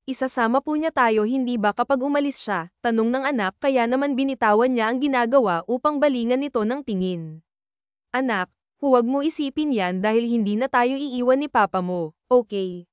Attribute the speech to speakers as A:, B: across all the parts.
A: Isasama po niya tayo hindi ba kapag umalis siya, tanong ng anak kaya naman binitawan niya ang ginagawa upang balingan nito ng tingin. Anak, huwag mo isipin yan dahil hindi na tayo iiwan ni papa mo, okay?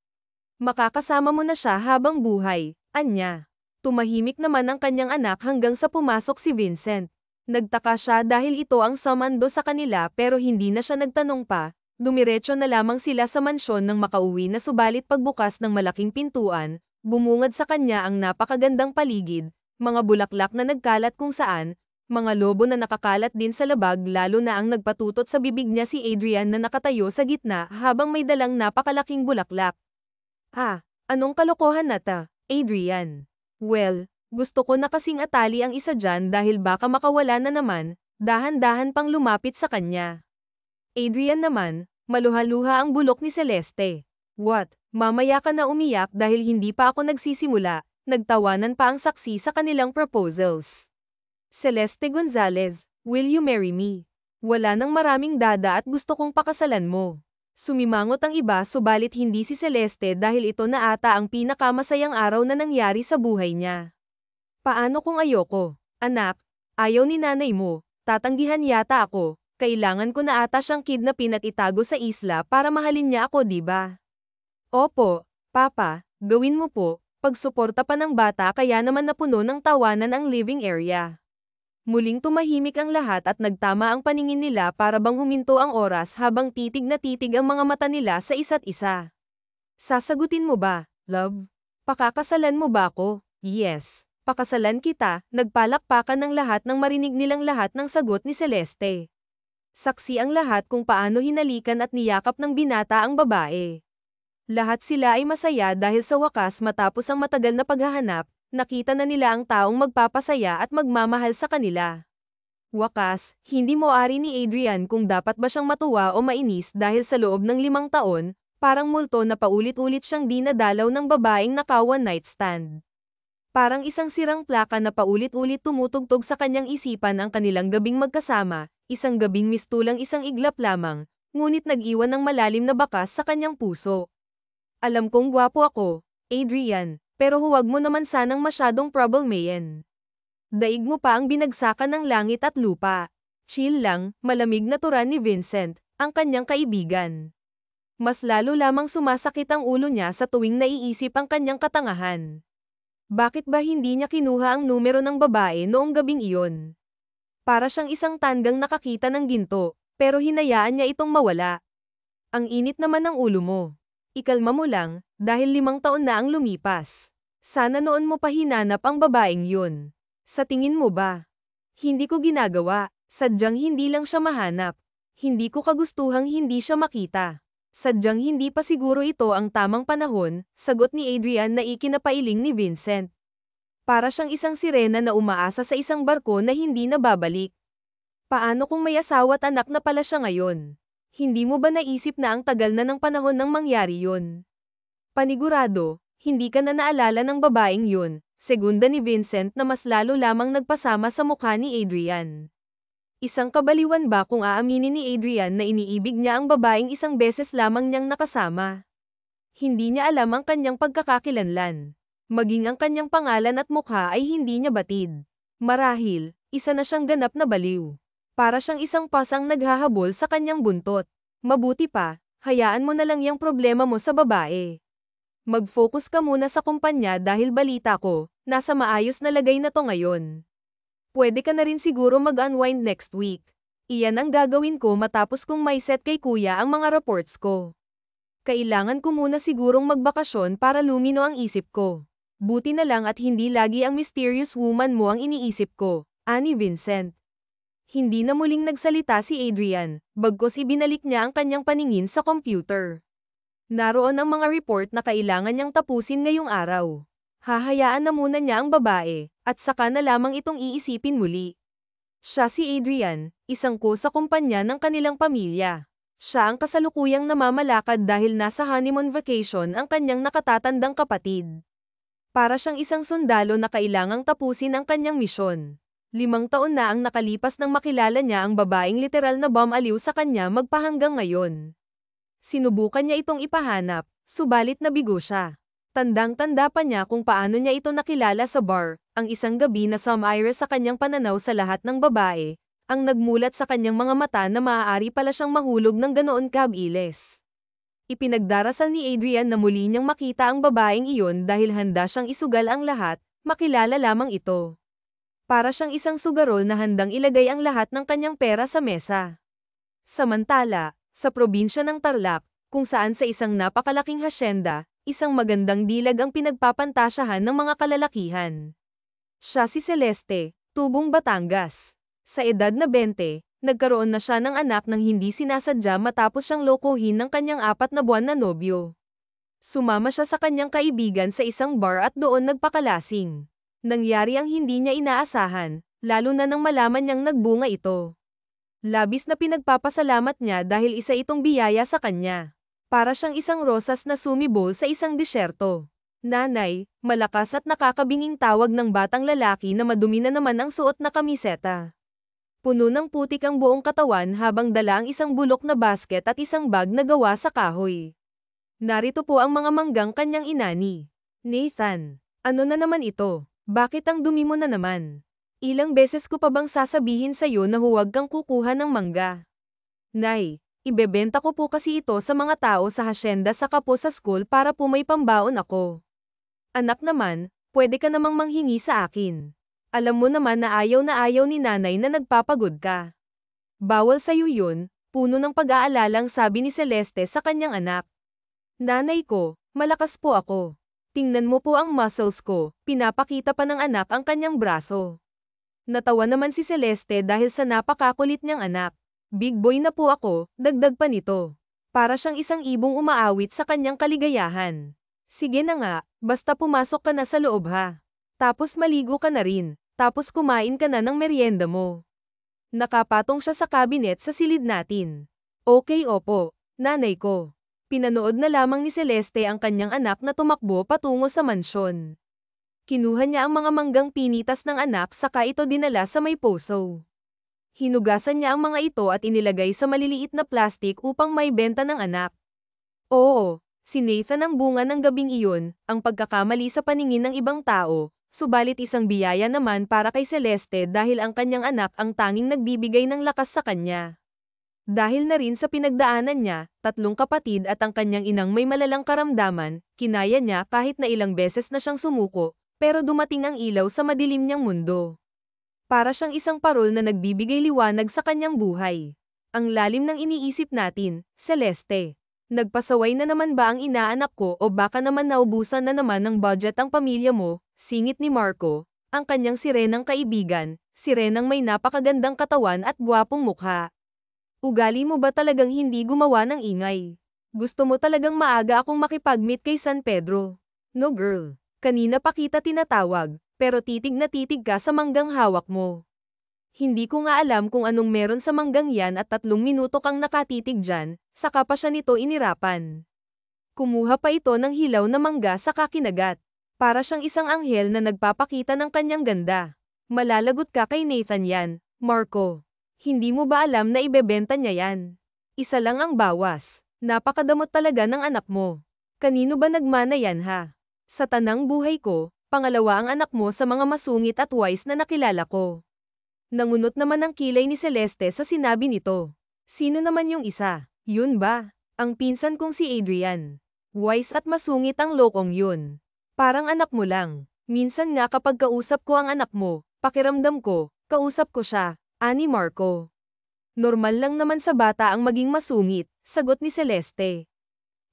A: Makakasama mo na siya habang buhay, anya. Tumahimik naman ang kanyang anak hanggang sa pumasok si Vincent. Nagtaka siya dahil ito ang sumando sa kanila pero hindi na siya nagtanong pa, dumiretso na lamang sila sa mansyon nang makauwi na subalit pagbukas ng malaking pintuan, bumungad sa kanya ang napakagandang paligid, mga bulaklak na nagkalat kung saan, mga lobo na nakakalat din sa labag lalo na ang nagpatutot sa bibig niya si Adrian na nakatayo sa gitna habang may dalang napakalaking bulaklak. Ah, anong kalokohan na ta, Adrian? Well, gusto ko na kasing atali ang isa dyan dahil baka makawala na naman, dahan-dahan pang lumapit sa kanya. Adrian naman, maluha-luha ang bulok ni Celeste. What? Mamaya ka na umiyak dahil hindi pa ako nagsisimula, nagtawanan pa ang saksi sa kanilang proposals. Celeste Gonzalez, will you marry me? Wala nang maraming dada at gusto kong pakasalan mo. Sumimangot ang iba subalit hindi si Celeste dahil ito na ata ang pinakamasayang araw na nangyari sa buhay niya. Paano kung ayoko? Anak, ayaw ni nanay mo, tatanggihan yata ako, kailangan ko na ata siyang kidnapin at itago sa isla para mahalin niya ako diba? Opo, Papa, gawin mo po, pagsuporta pa ng bata kaya naman napuno ng tawanan ang living area. Muling tumahimik ang lahat at nagtama ang paningin nila para bang huminto ang oras habang titig na titig ang mga mata nila sa isa't isa. Sasagutin mo ba, love? Pakakasalan mo ba ako? Yes, pakasalan kita, nagpalakpakan ng lahat nang marinig nilang lahat ng sagot ni Celeste. Saksi ang lahat kung paano hinalikan at niyakap ng binata ang babae. Lahat sila ay masaya dahil sa wakas matapos ang matagal na paghahanap, nakita na nila ang taong magpapasaya at magmamahal sa kanila. Wakas, hindi mo ari ni Adrian kung dapat ba siyang matuwa o mainis dahil sa loob ng 5 taon, parang multo na paulit-ulit siyang dinadalaw ng babaeng naka one night stand. Parang isang sirang plaka na paulit-ulit tumutugtog sa kanyang isipan ang kanilang gabing magkasama, isang gabing mistulang isang iglap lamang, ngunit nag-iwan ng malalim na bakas sa kanyang puso. Alam kong gwapo ako, Adrian, pero huwag mo naman sanang masyadong troublemayan. Daig mo pa ang binagsakan ng langit at lupa. Chill lang, malamig na turan ni Vincent, ang kanyang kaibigan. Mas lalo lamang sumasakit ang ulo niya sa tuwing naiisip ang kanyang katangahan. Bakit ba hindi niya kinuha ang numero ng babae noong gabing iyon? Para siyang isang tandang nakakita ng ginto, pero hinayaan niya itong mawala. Ang init naman ng ulo mo. Ikalma mo lang, dahil 5 taon na ang lumipas. Sana noon mo pa hinanap ang babaeng yun. Sa tingin mo ba? Hindi ko ginagawa, sadyang hindi lang siya mahanap. Hindi ko kagustuhang hindi siya makita. Sadyang hindi pa siguro ito ang tamang panahon, sagot ni Adrian na ikinapailing ni Vincent. Para siyang isang sirena na umaasa sa isang barko na hindi na babalik. Paano kung may asawa at anak na pala siya ngayon? Hindi mo ba naisip na ang tagal na ng panahon nang mangyari yun? Panigurado, hindi ka na naalala ng babaeng yun, segunda ni Vincent na mas lalo lamang nagpasama sa mukha ni Adrian. Isang kabaliwan ba kung aaminin ni Adrian na iniibig niya ang babaeng isang beses lamang niyang nakasama? Hindi niya alam ang kanyang pagkakakilanlan. Maging ang kanyang pangalan at mukha ay hindi niya batid. Marahil, isa na siyang ganap na baliw. Para siyang isang pasang naghahabol sa kanyang buntot. Mabuti pa, hayaan mo na lang yung problema mo sa babae. Mag-focus ka muna sa kumpanya dahil balita ko, nasa maayos na lagay na to ngayon. Pwede ka na rin siguro mag-unwind next week. Iyan ang gagawin ko matapos kong may set kay kuya ang mga reports ko. Kailangan ko muna sigurong magbakasyon para lumino ang isip ko. Buti na lang at hindi lagi ang mysterious woman mo ang iniisip ko, ani Vincent. Hindi na muling nagsalita si Adrian, bagkus ibinalik niya ang kanyang paningin sa computer. Naroon ang mga report na kailangan niyang tapusin ngayong araw. Hahayaan na muna niya ang babae, at saka na lamang itong iisipin muli. Siya si Adrian, isang ko sa kumpanya ng kanilang pamilya. Siya ang kasalukuyang namamalakad dahil nasa honeymoon vacation ang kanyang nakatatandang kapatid. Para siyang isang sundalo na kailangang tapusin ang kanyang misyon. 5 taon na ang nakalipas nang makilala niya ang babaeng literal na bumaliw sa kanya magpahanggang ngayon. Sinubukan niya itong ipahanap, subalit nabigo siya. Tandang-tanda pa niya kung paano niya ito nakilala sa bar, ang isang gabi na sumire sa kanyang pananaw sa lahat ng babae, ang nagmulat sa kanyang mga mata na maaari pala siyang mahulog ng ganoon kabilis. Ipinagdarasal ni Adrian na muli niyang makita ang babaeng iyon dahil handa siyang isugal ang lahat, makilala lamang ito. Para siyang isang sugarol na handang ilagay ang lahat ng kanyang pera sa mesa. Samantala, sa probinsya ng Tarlac, kung saan sa isang napakalaking hasyenda, isang magandang dilag ang pinagpapantasyahan ng mga kalalakihan. Siya si Celeste, tubong Batangas. Sa edad na 20, nagkaroon na siya ng anak nang hindi sinasadya matapos siyang lokohin ng kanyang 4 na buwan na nobyo. Sumama siya sa kanyang kaibigan sa isang bar at doon nagpakalasing. Nangyari ang hindi niya inaasahan, lalo na nang malaman niyang nagbunga ito. Labis na pinagpapasalamat niya dahil isa itong biyaya sa kanya. Para siyang isang rosas na sumibol sa isang disyerto. Nanay, malakas at nakakabinging tawag ng batang lalaki na madumi na naman ang suot na kamiseta. Puno ng putik ang buong katawan habang dala ang isang bulok na basket at isang bag na gawa sa kahoy. Narito po ang mga manggang kanyang inani. Nathan, ano na naman ito? Bakit ang dumi mo na naman? Ilang beses ko pa bang sasabihin sa'yo na huwag kang kukuha ng mangga? Nay, ibebenta ko po kasi ito sa mga tao sa hasyenda saka po sa school para po may pambaon ako. Anak naman, pwede ka namang manghingi sa akin. Alam mo naman na ayaw ni nanay na nagpapagod ka. Bawal sa'yo yun, puno ng pag-aalalang sabi ni Celeste sa kanyang anak. Nanay ko, malakas po ako. Tingnan mo po ang muscles ko, pinapakita pa ng anak ang kanyang braso. Natawa naman si Celeste dahil sa napakakulit niyang anak. Big boy na po ako, dagdag pa nito. Para siyang isang ibong umaawit sa kanyang kaligayahan. Sige na nga, basta pumasok ka na sa loob ha. Tapos maligo ka na rin, tapos kumain ka na ng merienda mo. Nakapatong siya sa kabinet sa silid natin. Okay opo, nanay ko. Pinanood na lamang ni Celeste ang kanyang anak na tumakbo patungo sa mansyon. Kinuha niya ang mga manggang pinitas ng anak saka ito dinala sa may poso. Hinugasan niya ang mga ito at inilagay sa maliliit na plastik upang may benta ng anak. Oo, si Nathan ang bunga ng gabing iyon, ang pagkakamali sa paningin ng ibang tao, subalit isang biyaya naman para kay Celeste dahil ang kanyang anak ang tanging nagbibigay ng lakas sa kanya. Dahil na rin sa pinagdaanan niya, 3 kapatid at ang kanyang inang may malalang karamdaman, kinaya niya kahit na ilang beses na siyang sumuko, pero dumating ang ilaw sa madilim niyang mundo. Para siyang isang parol na nagbibigay liwanag sa kanyang buhay. Ang lalim ng iniisip natin, Celeste. Nagpasaway na naman ba ang inaanak ko o baka naman naubusan na naman ng budget ang pamilya mo, singit ni Marco, ang kanyang sirenang kaibigan, sirenang may napakagandang katawan at gwapong mukha. Ugali mo ba talagang hindi gumawa ng ingay? Gusto mo talagang maaga akong makipag-meet kay San Pedro? No girl, kanina pa kita tinatawag. Pero titig na titig ka sa manggang hawak mo. Hindi ko nga alam kung anong meron sa manggang yan at 3 minuto kang nakatitig dyan, saka pa siya nito inirapan. Kumuha pa ito ng hilaw na mangga saka kinagat. Para siyang isang anghel na nagpapakita ng kanyang ganda. Malalagot ka kay Nathan yan, Marco. Hindi mo ba alam na ibebenta niya yan? Isa lang ang bawas. Napakadamot talaga ng anak mo. Kanino ba nagmana yan ha? Sa tanang buhay ko, pangalawa ang anak mo sa mga masungit at wise na nakilala ko. Nangunot naman ang kilay ni Celeste sa sinabi nito. Sino naman yung isa? Yun ba? Ang pinsan kong si Adrian. Wise at masungit ang lokong yun. Parang anak mo lang. Minsan nga kapag kausap ko ang anak mo, pakiramdam ko, kausap ko siya, ani Marco. Normal lang naman sa bata ang maging masungit, sagot ni Celeste.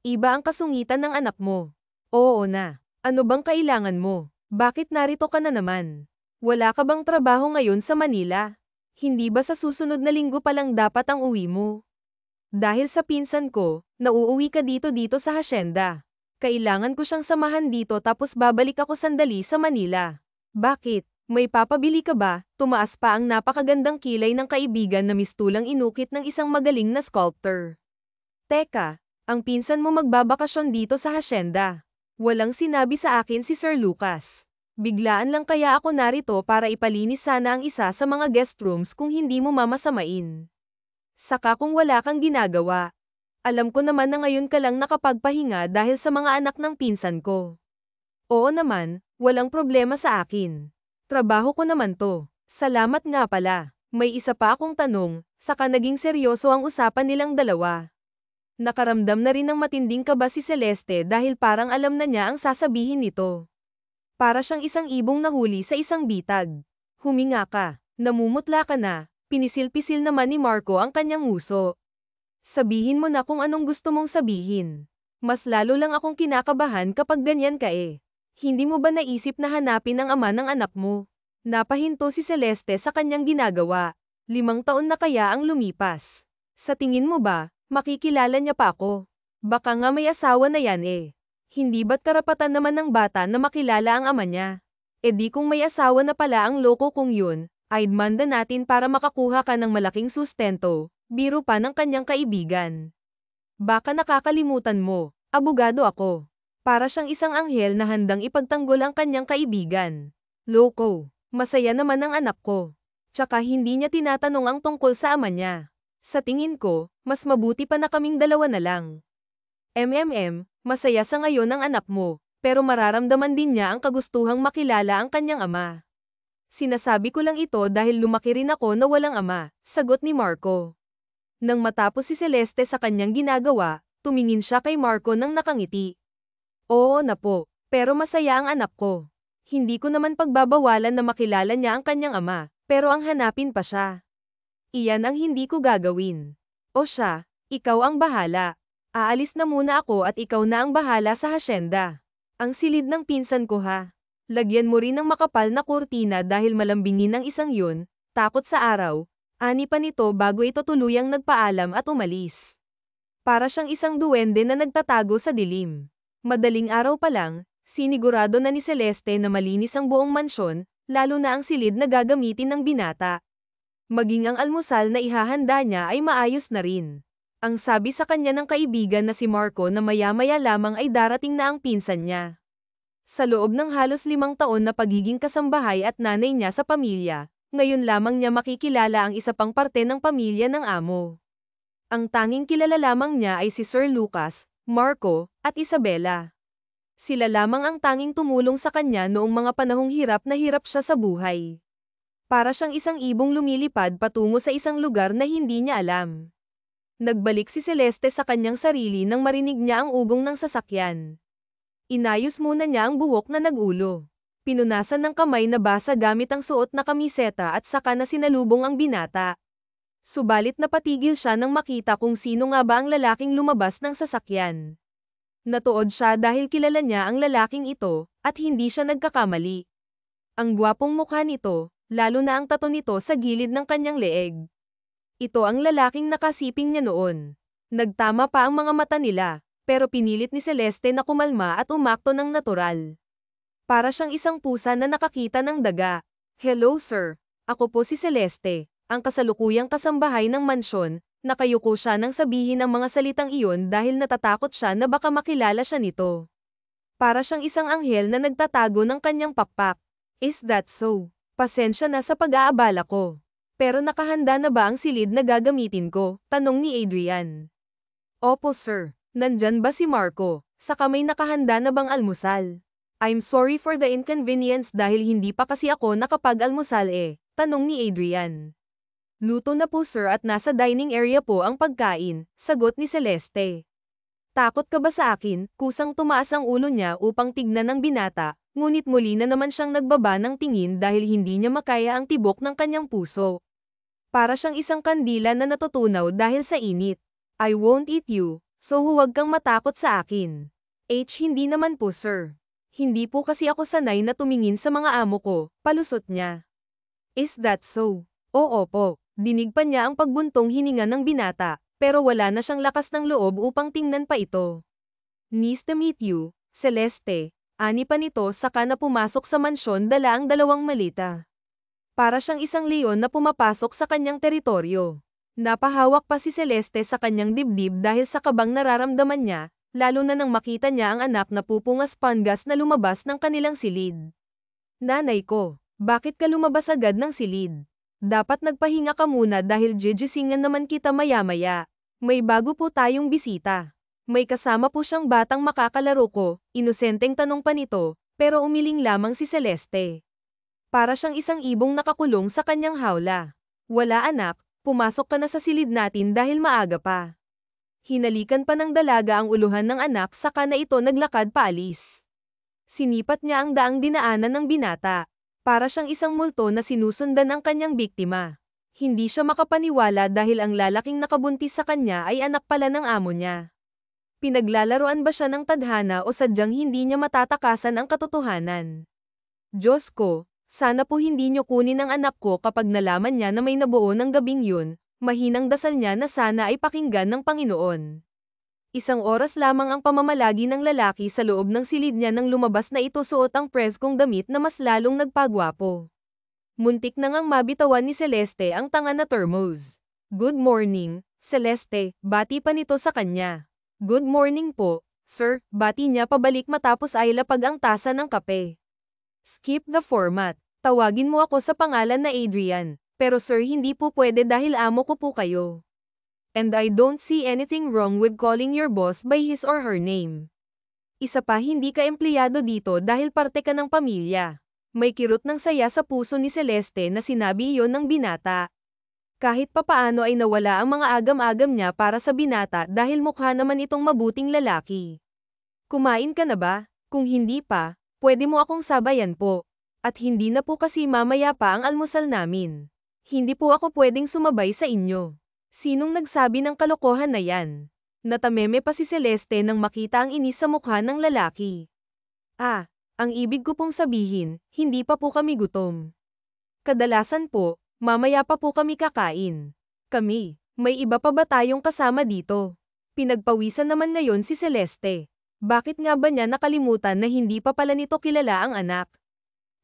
A: Iba ang kasungitan ng anak mo. Oo na. Ano bang kailangan mo? Bakit narito ka na naman? Wala ka bang trabaho ngayon sa Manila? Hindi ba sa susunod na linggo pa lang dapat ang uwi mo? Dahil sa pinsan ko, nauuwi ka dito sa hasyenda. Kailangan ko siyang samahan dito tapos babalik ako sandali sa Manila. Bakit? May papabili ka ba? Tumaas pa ang napakagandang kilay ng kaibigan na mistulang inukit ng isang magaling na sculptor. Teka, ang pinsan mo magbabakasyon dito sa hasyenda. Walang sinabi sa akin si Sir Lucas. Biglaan lang kaya ako narito para ipalinis sana ang isa sa mga guest rooms kung hindi mo mamasamain. Saka kung wala kang ginagawa. Alam ko naman na ngayon ka lang nakapagpahinga dahil sa mga anak ng pinsan ko. Oo naman, walang problema sa akin. Trabaho ko naman to. Salamat nga pala. May isa pa akong tanong, saka naging seryoso ang usapan nilang dalawa. Nakaramdam na rin ng matinding kaba si Celeste dahil parang alam na niya ang sasabihin nito. Para siyang isang ibong nahuli sa isang bitag. Huminga ka, namumutla ka na, pinisil-pisil naman ni Marco ang kanyang nguso. Sabihin mo na kung anong gusto mong sabihin. Mas lalo lang akong kinakabahan kapag ganyan ka eh. Hindi mo ba naisip na hanapin ang ama ng anak mo? Napahinto si Celeste sa kanyang ginagawa. 5 taon na kaya ang lumipas. Sa tingin mo ba, makikilala niya pa ako? Baka nga may asawa na yan eh. Hindi ba't karapatan naman ng bata na makilala ang ama niya? E di kung may asawa na pala ang loko kong yun, I'd manda natin para makakuha ka ng malaking sustento, biro pa ng kanyang kaibigan. Baka nakakalimutan mo, abogado ako. Para siyang isang anghel na handang ipagtanggol ang kanyang kaibigan. Loko, masaya naman ang anak ko. Tsaka hindi niya tinatanong ang tungkol sa ama niya. Sa tingin ko, mas mabuti pa na kaming dalawa na lang. Masaya sa ngayon ang anak mo, pero mararamdaman din niya ang kagustuhang makilala ang kanyang ama. Sinasabi ko lang ito dahil lumaki rin ako na walang ama, sagot ni Marco. Nang matapos si Celeste sa kanyang ginagawa, tumingin siya kay Marco nang nakangiti. Oo na po, pero masaya ang anak ko. Hindi ko naman pagbabawalan na makilala niya ang kanyang ama, pero ang hanapin pa siya. Iyan ang hindi ko gagawin. O siya, ikaw ang bahala. Aalis na muna ako at ikaw na ang bahala sa hasyenda. Ang silid ng pinsan ko ha. Lagyan mo rin ng makapal na kurtina dahil malambingin ang isang yun, takot sa araw. Ani pa nito bago ito tuluyang nagpaalam at umalis. Para siyang isang duwende na nagtatago sa dilim. Madaling araw pa lang, sinigurado na ni Celeste na malinis ang buong mansyon, lalo na ang silid na gagamitin ng binata. Maging ang almusal na ihahanda niya ay maayos na rin. Ang sabi sa kanya ng kaibigan na si Marco na maya-maya lamang ay darating na ang pinsan niya. Sa loob ng halos 5 taon na pagiging kasambahay at nanay niya sa pamilya, ngayon lamang niya makikilala ang isa pang parte ng pamilya ng amo. Ang tanging kilala lamang niya ay si Sir Lucas, Marco, at Isabella. Sila lamang ang tanging tumulong sa kanya noong mga panahong hirap na hirap siya sa buhay. Para siyang isang ibong lumilipad patungo sa isang lugar na hindi niya alam. Nagbalik si Celeste sa kanyang sarili nang marinig niya ang ugong ng sasakyan. Inayos muna niya ang buhok na nag-ulo. Pinunasan ng kamay na basa gamit ang suot na kamiseta at saka na sinalubong ang binata. Subalit napatigil siya nang makita kung sino nga ba ang lalaking lumabas ng sasakyan. Natuod siya dahil kilala niya ang lalaking ito, at hindi siya nagkakamali. Ang gwapong mukha nito, lalo na ang tato nito sa gilid ng kanyang leeg. Ito ang lalaking nakasiping niya noon. Nagtama pa ang mga mata nila, pero pinilit ni Celeste na kumalma at umakto ng natural. Para siyang isang pusa na nakakita ng daga. Hello sir, ako po si Celeste, ang kasalukuyang kasambahay ng mansyon. Nakayuko siya nang sabihin ang mga salitang iyon dahil natatakot siya na baka makilala siya nito. Para siyang isang anghel na nagtatago ng kanyang pakpak. Is that so? Pasensya na sa pag-aabala ko. Pero nakahanda na ba ang silid na gagamitin ko? Tanong ni Adrian. Opo sir, nandyan ba si Marco? Saka may nakahanda na bang almusal? I'm sorry for the inconvenience dahil hindi pa kasi ako nakapag-almusal eh. Tanong ni Adrian. Luto na po sir at nasa dining area po ang pagkain, sagot ni Celeste. Takot ka ba sa akin? Kusang tumaas ang ulo niya upang tignan ng binata, ngunit muli na naman siyang nagbaba ng tingin dahil hindi niya makaya ang tibok ng kanyang puso. Para siyang isang kandila na natutunaw dahil sa init. I won't eat you, so huwag kang matakot sa akin. Hindi naman po sir. Hindi po kasi ako sanay na tumingin sa mga amo ko, palusot niya. Is that so? Oo po. Dinig pa niya ang pagbuntong hininga ng binata, pero wala na siyang lakas ng loob upang tingnan pa ito. Nice to meet you, Celeste. Ani pa nito saka na pumasok sa mansyon dala ang 2 malita. Para siyang isang leon na pumapasok sa kanyang teritoryo. Napahawak pa si Celeste sa kanyang dibdib dahil sa kabang nararamdaman niya, lalo na nang makita niya ang anak na pupungas pangas na lumabas ng kanilang silid. Nanay ko, bakit ka lumabas agad ng silid? Dapat nagpahinga ka muna dahil jijisingan naman kita maya-maya. May bago po tayong bisita. May kasama po siyang batang makakalaro ko, inosenteng tanong pa nito, Pero umiling lamang si Celeste. Para siyang isang ibong nakakulong sa kanyang hawla. Wala anak, pumasok ka na sa silid natin dahil maaga pa. Hinalikan pa ng dalaga ang uluhan ng anak saka na ito naglakad paalis. Sinipat niya ang daang dinaanan ng binata. Para siyang isang multo na sinusundan ng kanyang biktima. Hindi siya makapaniwala dahil ang lalaking nakabuntis sa kanya ay anak pala ng amo niya. Pinaglalaroan ba siya ng tadhana o sadyang hindi niya matatakasan ang katotohanan? Diyos ko, sana po hindi niyo kunin ang anak ko kapag nalaman niya na may nabuo ng gabing yun, mahinang dasal niya na sana ay pakinggan ng Panginoon. Isang oras lamang ang pamamalagi ng lalaki sa loob ng silid niya nang lumabas na ito suot ang preskong damit na mas lalong nagpagwapo. Muntik na ngang mabitawan ni Celeste ang tanga na termos. Good morning, Celeste, bati pa nito sa kanya. Good morning po, sir, bati niya pabalik matapos ay lapag ang tasa ng kape. Skip the format. Tawagin mo ako sa pangalan na Adrian, pero sir hindi po pwede dahil amo ko po kayo. And I don't see anything wrong with calling your boss by his or her name. Isa pa hindi ka empleyado dito dahil parte ka ng pamilya. May kirot ng saya sa puso ni Celeste na sinabi iyon ng binata. Kahit papaano ay nawala ang mga agam-agam niya para sa binata dahil mukha naman itong mabuting lalaki. Kumain ka na ba? Kung hindi pa, pwede mo akong sabayan po. At hindi na po kasi mamaya pa ang almusal namin. Hindi po ako pwedeng sumabay sa inyo. Sinong nagsabi ng kalokohan na yan? Natameme pa si Celeste nang makita ang inis sa mukha ng lalaki. Ah, ang ibig ko pong sabihin, hindi pa po kami gutom. Kadalasan po, mamaya pa po kami kakain. Kami, may iba pa ba tayong kasama dito? Pinagpawisan naman ngayon si Celeste. Bakit nga ba niya nakalimutan na hindi pa pala nito kilala ang anak?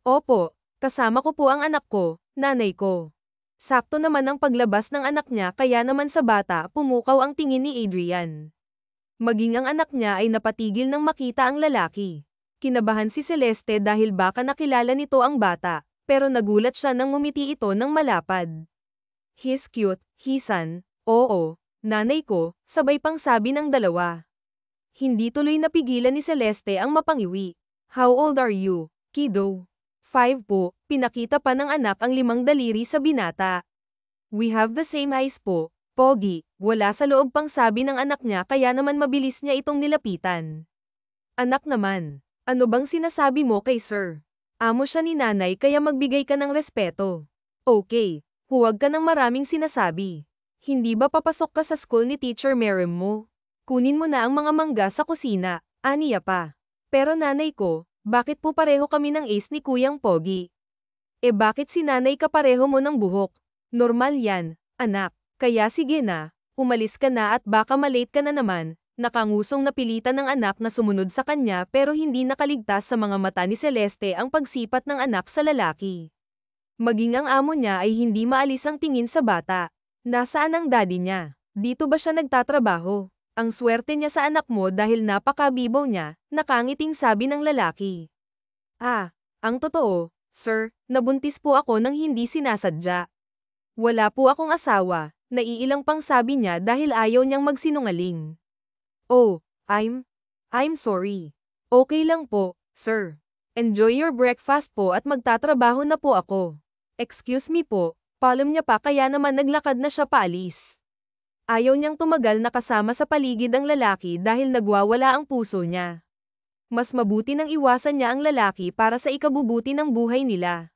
A: Opo, kasama ko po ang anak ko, nanay ko. Sakto naman ang paglabas ng anak niya kaya naman sa bata pumukaw ang tingin ni Adrian. Maging ang anak niya ay napatigil nang makita ang lalaki. Kinabahan si Celeste dahil baka nakilala nito ang bata, pero nagulat siya nang ngumiti ito ng malapad. He's cute, Hisan, oo, nanay ko, sabay pang sabi ng dalawa. Hindi tuloy napigilan ni Celeste ang mapangiwi. How old are you, kiddo? 5 po, pinakita pa ng anak ang 5 daliri sa binata. We have the same eyes po, Pogi, wala sa loob pang sabi ng anak niya kaya naman mabilis niya itong nilapitan. Anak naman. Ano bang sinasabi mo kay sir? Amo siya ni nanay kaya magbigay ka ng respeto. Okay, huwag ka ng maraming sinasabi. Hindi ba papasok ka sa school ni Teacher Merrim mo? Kunin mo na ang mga mangga sa kusina, aniya pa. Pero nanay ko, bakit po pareho kami ng ace ni Kuyang Pogi? Bakit si nanay kapareho mo ng buhok? Normal yan, anak. Kaya sige na, umalis ka na at baka malate ka na naman. Nakangusong napilitan ng anak na sumunod sa kanya pero hindi nakaligtas sa mga mata ni Celeste ang pagsipat ng anak sa lalaki. Maging ang amo niya ay hindi maalis ang tingin sa bata. Nasaan ang daddy niya? Dito ba siya nagtatrabaho? Ang swerte niya sa anak mo dahil napakabibo niya, nakangiting sabi ng lalaki. Ah, ang totoo, sir, nabuntis po ako nang hindi sinasadya. Wala po akong asawa, naiilang pang sabi niya dahil ayaw niyang magsinungaling. Oh, I'm sorry. Okay lang po, sir. Enjoy your breakfast po at magtatrabaho na po ako. Excuse me po, palom niya pa kaya naman naglakad na siya paalis. Ayaw niyang tumagal na kasama sa paligid ang lalaki dahil nagwawala ang puso niya. Mas mabuti nang iwasan niya ang lalaki para sa ikabubuti ng buhay nila.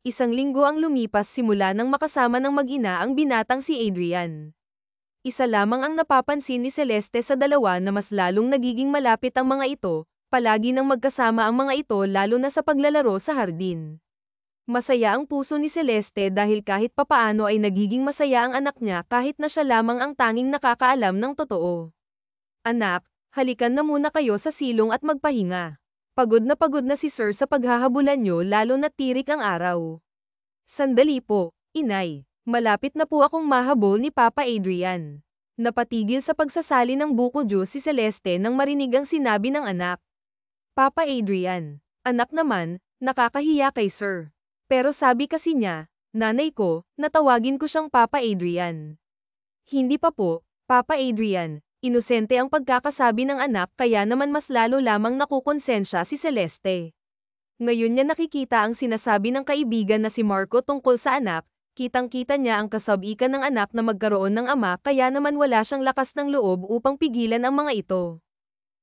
A: Isang linggo ang lumipas simula nang makasama ng mag-ina ang binatang si Adrian. Isa lamang ang napapansin ni Celeste sa dalawa na mas lalong nagiging malapit ang mga ito, palagi nang magkasama ang mga ito lalo na sa paglalaro sa hardin. Masaya ang puso ni Celeste dahil kahit papaano ay nagiging masaya ang anak niya kahit na siya lamang ang tanging nakakaalam ng totoo. Anak, halikan na muna kayo sa silong at magpahinga. Pagod na si sir sa paghahabulan niyo lalo na tirik ang araw. Sandali po, inay. Malapit na po akong mahabol ni Papa Adrian. Napatigil sa pagsasali ng buko juice si Celeste nang marinig ang sinabi ng anak. Papa Adrian, anak naman, nakakahiya kay sir. Pero sabi kasi niya, nanay ko, natawagin ko siyang Papa Adrian. Hindi pa po, Papa Adrian, inosente ang pagkakasabi ng anak kaya naman mas lalo lamang nakukonsensya si Celeste. Ngayon niya nakikita ang sinasabi ng kaibigan na si Marco tungkol sa anak, kitang-kita niya ang kasabikan ng anak na magkaroon ng ama kaya naman wala siyang lakas ng loob upang pigilan ang mga ito.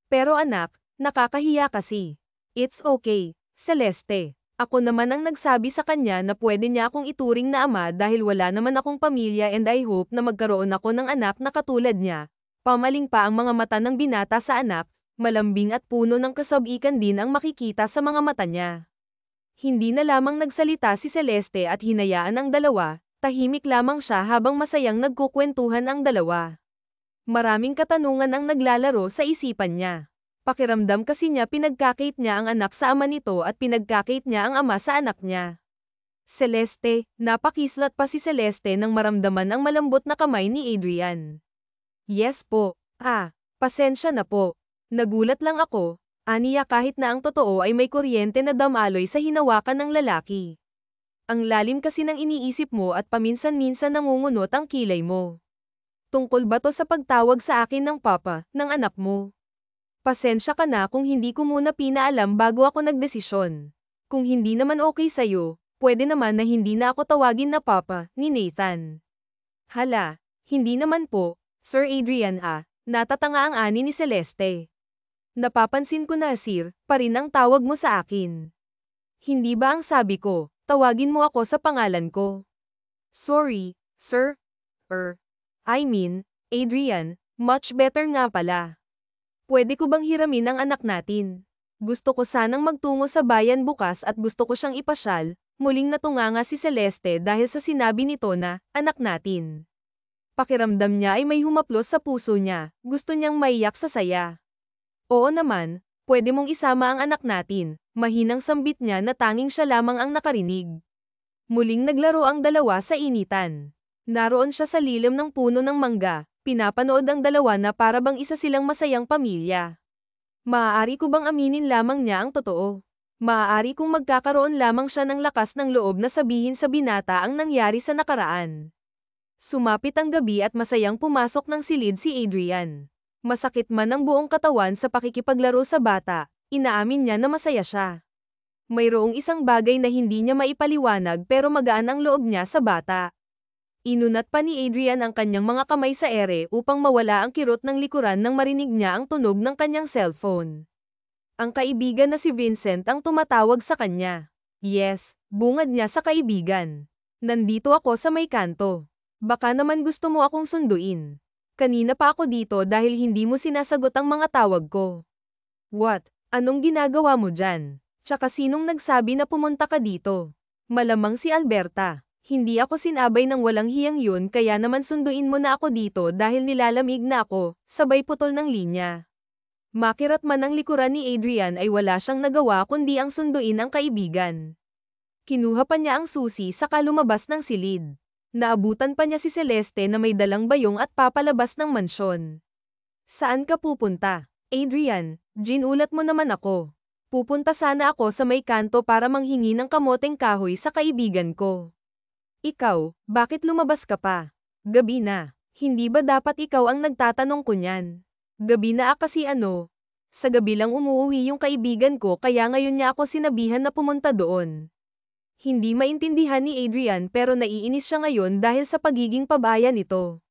A: Pero anak, nakakahiya kasi. It's okay, Celeste. Ako naman ang nagsabi sa kanya na pwede niya akong ituring na ama dahil wala naman akong pamilya and I hope na magkaroon ako ng anak na katulad niya. Pamaling pa ang mga mata ng binata sa anak, malambing at puno ng kasabikan din ang makikita sa mga mata niya. Hindi na lamang nagsalita si Celeste at hinayaan ang dalawa, tahimik lamang siya habang masayang nagkukwentuhan ang dalawa. Maraming katanungan ang naglalaro sa isipan niya. Pakiramdam kasi niya pinagkakait niya ang anak sa ama nito at pinagkakait niya ang ama sa anak niya. Celeste, napakislat pa si Celeste nang maramdaman ang malambot na kamay ni Adrian. Yes po. Pasensya na po. Nagulat lang ako. Aniya kahit na ang totoo ay may kuryente na damaloy sa hinawakan ng lalaki. Ang lalim kasi ng iniisip mo at paminsan-minsan nangungunot ang kilay mo. Tungkol ba to sa pagtawag sa akin ng papa, ng anak mo? Pasensya ka na kung hindi ko muna pinaalam bago ako nagdesisyon. Kung hindi naman okay sa'yo, pwede naman na hindi na ako tawagin na papa, ni Nathan. Hala, hindi naman po, Sir Adrian natatanga ang ani ni Celeste. Napapansin ko na sir, pa rin ang tawag mo sa akin. Hindi ba ang sabi ko, tawagin mo ako sa pangalan ko? Sorry, sir. Adrian, much better nga pala. Pwede ko bang hiramin ang anak natin? Gusto ko sanang magtungo sa bayan bukas at gusto ko siyang ipasyal, muling natunganga si Celeste dahil sa sinabi nito na, anak natin. Pakiramdam niya ay may humaplos sa puso niya, gusto niyang maiyak sa saya. Oo naman, pwede mong isama ang anak natin, mahinang sambit niya na tanging siya lamang ang nakarinig. Muling naglaro ang dalawa sa initan. Naroon siya sa lilim ng puno ng mangga, pinapanood ang dalawa na para bang isa silang masayang pamilya. Maaari ko bang aminin lamang niya ang totoo? Maaari kong magkakaroon lamang siya ng lakas ng loob na sabihin sa binata ang nangyari sa nakaraan. Sumapit ang gabi at masayang pumasok ng silid si Adrian. Masakit man ang buong katawan sa pakikipaglaro sa bata, inaamin niya na masaya siya. Mayroong isang bagay na hindi niya maipaliwanag pero magaan ang loob niya sa bata. Inunat pa ni Adrian ang kanyang mga kamay sa ere upang mawala ang kirot ng likuran nang marinig niya ang tunog ng kanyang cellphone. Ang kaibigan na si Vincent ang tumatawag sa kanya. Yes, bungad niya sa kaibigan. Nandito ako sa may kanto. Baka naman gusto mo akong sunduin. Kanina pa ako dito dahil hindi mo sinasagot ang mga tawag ko. What? Anong ginagawa mo dyan? Tsaka sinong nagsabi na pumunta ka dito? Malamang si Alberta. Hindi ako sinabay ng walang hiyang yun kaya naman sunduin mo na ako dito dahil nilalamig na ako, sabay putol ng linya. Makirat man ang likuran ni Adrian ay wala siyang nagawa kundi ang sunduin ang kaibigan. Kinuha pa niya ang susi saka lumabas ng silid. Naabutan pa niya si Celeste na may dalang bayong at papalabas ng mansyon. Saan ka pupunta? Adrian, ginulat mo naman ako. Pupunta sana ako sa may kanto para manghingi ng kamoteng kahoy sa kaibigan ko. Ikaw, bakit lumabas ka pa? Gabi na. Hindi ba dapat ikaw ang nagtatanong ko niyan? Gabi na kasi ano? Sa gabi lang umuwi yung kaibigan ko kaya ngayon niya ako sinabihan na pumunta doon. Hindi maintindihan ni Adrian pero naiinis siya ngayon dahil sa pagiging pabaya nito.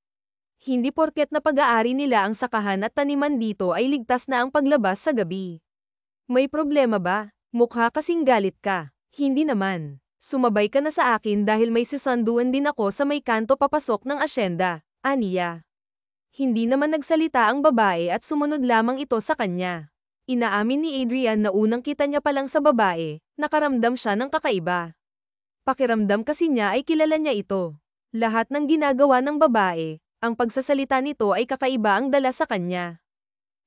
A: Hindi porket na pag-aari nila ang sakahan at taniman dito ay ligtas na ang paglabas sa gabi. May problema ba? Mukha kasing galit ka. Hindi naman. Sumabay ka na sa akin dahil may sisanduan din ako sa may kanto papasok ng asyenda, aniya. Hindi naman nagsalita ang babae at sumunod lamang ito sa kanya. Inaamin ni Adrian na unang kita niya palang sa babae, nakaramdam siya ng kakaiba. Pakiramdam kasi niya ay kilala niya ito. Lahat ng ginagawa ng babae, ang pagsasalita nito ay kakaiba ang dala sa kanya.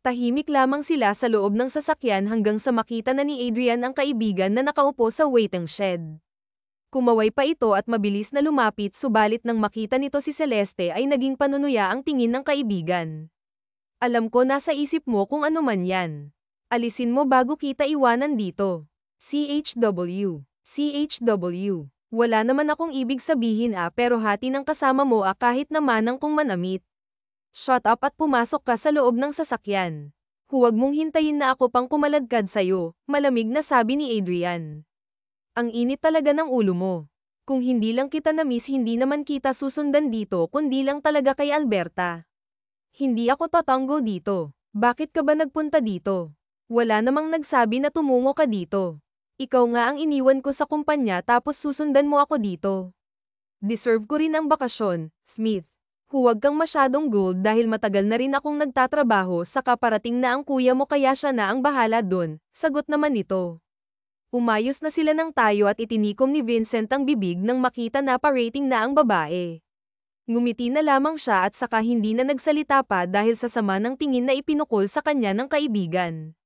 A: Tahimik lamang sila sa loob ng sasakyan hanggang sa makita na ni Adrian ang kaibigan na nakaupo sa waiting shed. Kumaway pa ito at mabilis na lumapit subalit nang makita nito si Celeste ay naging panunuya ang tingin ng kaibigan. Alam ko nasa isip mo kung ano man yan. Alisin mo bago kita iwanan dito. CHW. Wala naman akong ibig sabihin pero hati ng kasama mo kahit naman ang kung manamit. Shut up at pumasok ka sa loob ng sasakyan. Huwag mong hintayin na ako pang kumaladkad sa'yo, malamig na sabi ni Adrian. Ang init talaga ng ulo mo. Kung hindi lang kita na-miss hindi naman kita susundan dito kundi lang talaga kay Alberta. Hindi ako tatanggo dito. Bakit ka ba nagpunta dito? Wala namang nagsabi na tumungo ka dito. Ikaw nga ang iniwan ko sa kumpanya tapos susundan mo ako dito. Deserve ko rin ang bakasyon, Smith. Huwag kang masyadong gold dahil matagal na rin akong nagtatrabaho saka parating na ang kuya mo kaya siya na ang bahala dun, sagot naman nito. Umayos na sila ng tayo at itinikom ni Vincent ang bibig nang makita na pa-rating na ang babae. Ngumiti na lamang siya at saka hindi na nagsalita pa dahil sa sama ng tingin na ipinukol sa kanya ng kaibigan.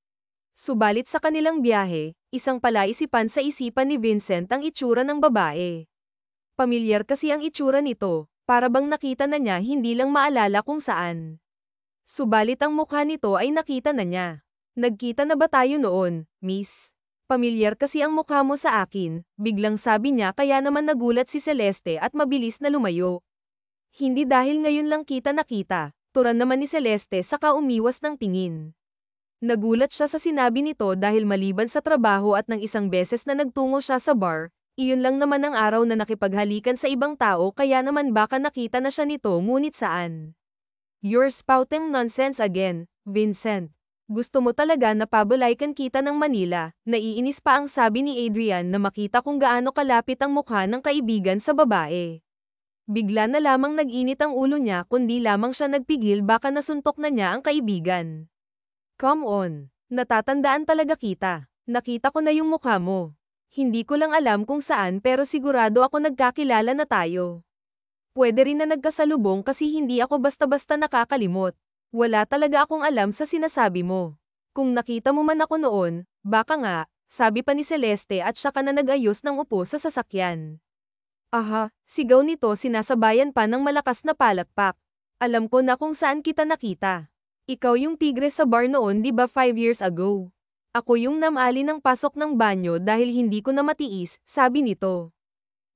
A: Subalit sa kanilang biyahe, isang palaisipan sa isipan ni Vincent ang itsura ng babae. Pamilyar kasi ang itsura nito, para bang nakita na niya hindi lang maalala kung saan. Subalit ang mukha nito ay nakita na niya. Nagkita na ba tayo noon, miss? Pamilyar kasi ang mukha mo sa akin, biglang sabi niya kaya naman nagulat si Celeste at mabilis na lumayo. Hindi dahil ngayon lang kita nakita, turan naman ni Celeste saka umiwas ng tingin. Nagulat siya sa sinabi nito dahil maliban sa trabaho at ng isang beses na nagtungo siya sa bar, iyon lang naman ang araw na nakipaghalikan sa ibang tao kaya naman baka nakita na siya nito ngunit saan. You're spouting nonsense again, Vincent. Gusto mo talaga na pabalaykan kita ng Manila, naiinis pa ang sabi ni Adrian na makita kung gaano kalapit ang mukha ng kaibigan sa babae. Bigla na lamang nag-init ang ulo niya kundi lamang siya nagpigil baka nasuntok na niya ang kaibigan. Come on, natatandaan talaga kita. Nakita ko na yung mukha mo. Hindi ko lang alam kung saan pero sigurado ako nagkakilala na tayo. Pwede rin na nagkasalubong kasi hindi ako basta-basta nakakalimot. Wala talaga akong alam sa sinasabi mo. Kung nakita mo man ako noon, baka nga, sabi pa ni Celeste at siya ka na nag-ayos ng upo sa sasakyan. Aha, sigaw nito sinasabayan pa ng malakas na palakpak. Alam ko na kung saan kita nakita. Ikaw yung tigre sa bar noon di ba 5 years ago? Ako yung namali ng pasok ng banyo dahil hindi ko na matiis, sabi nito.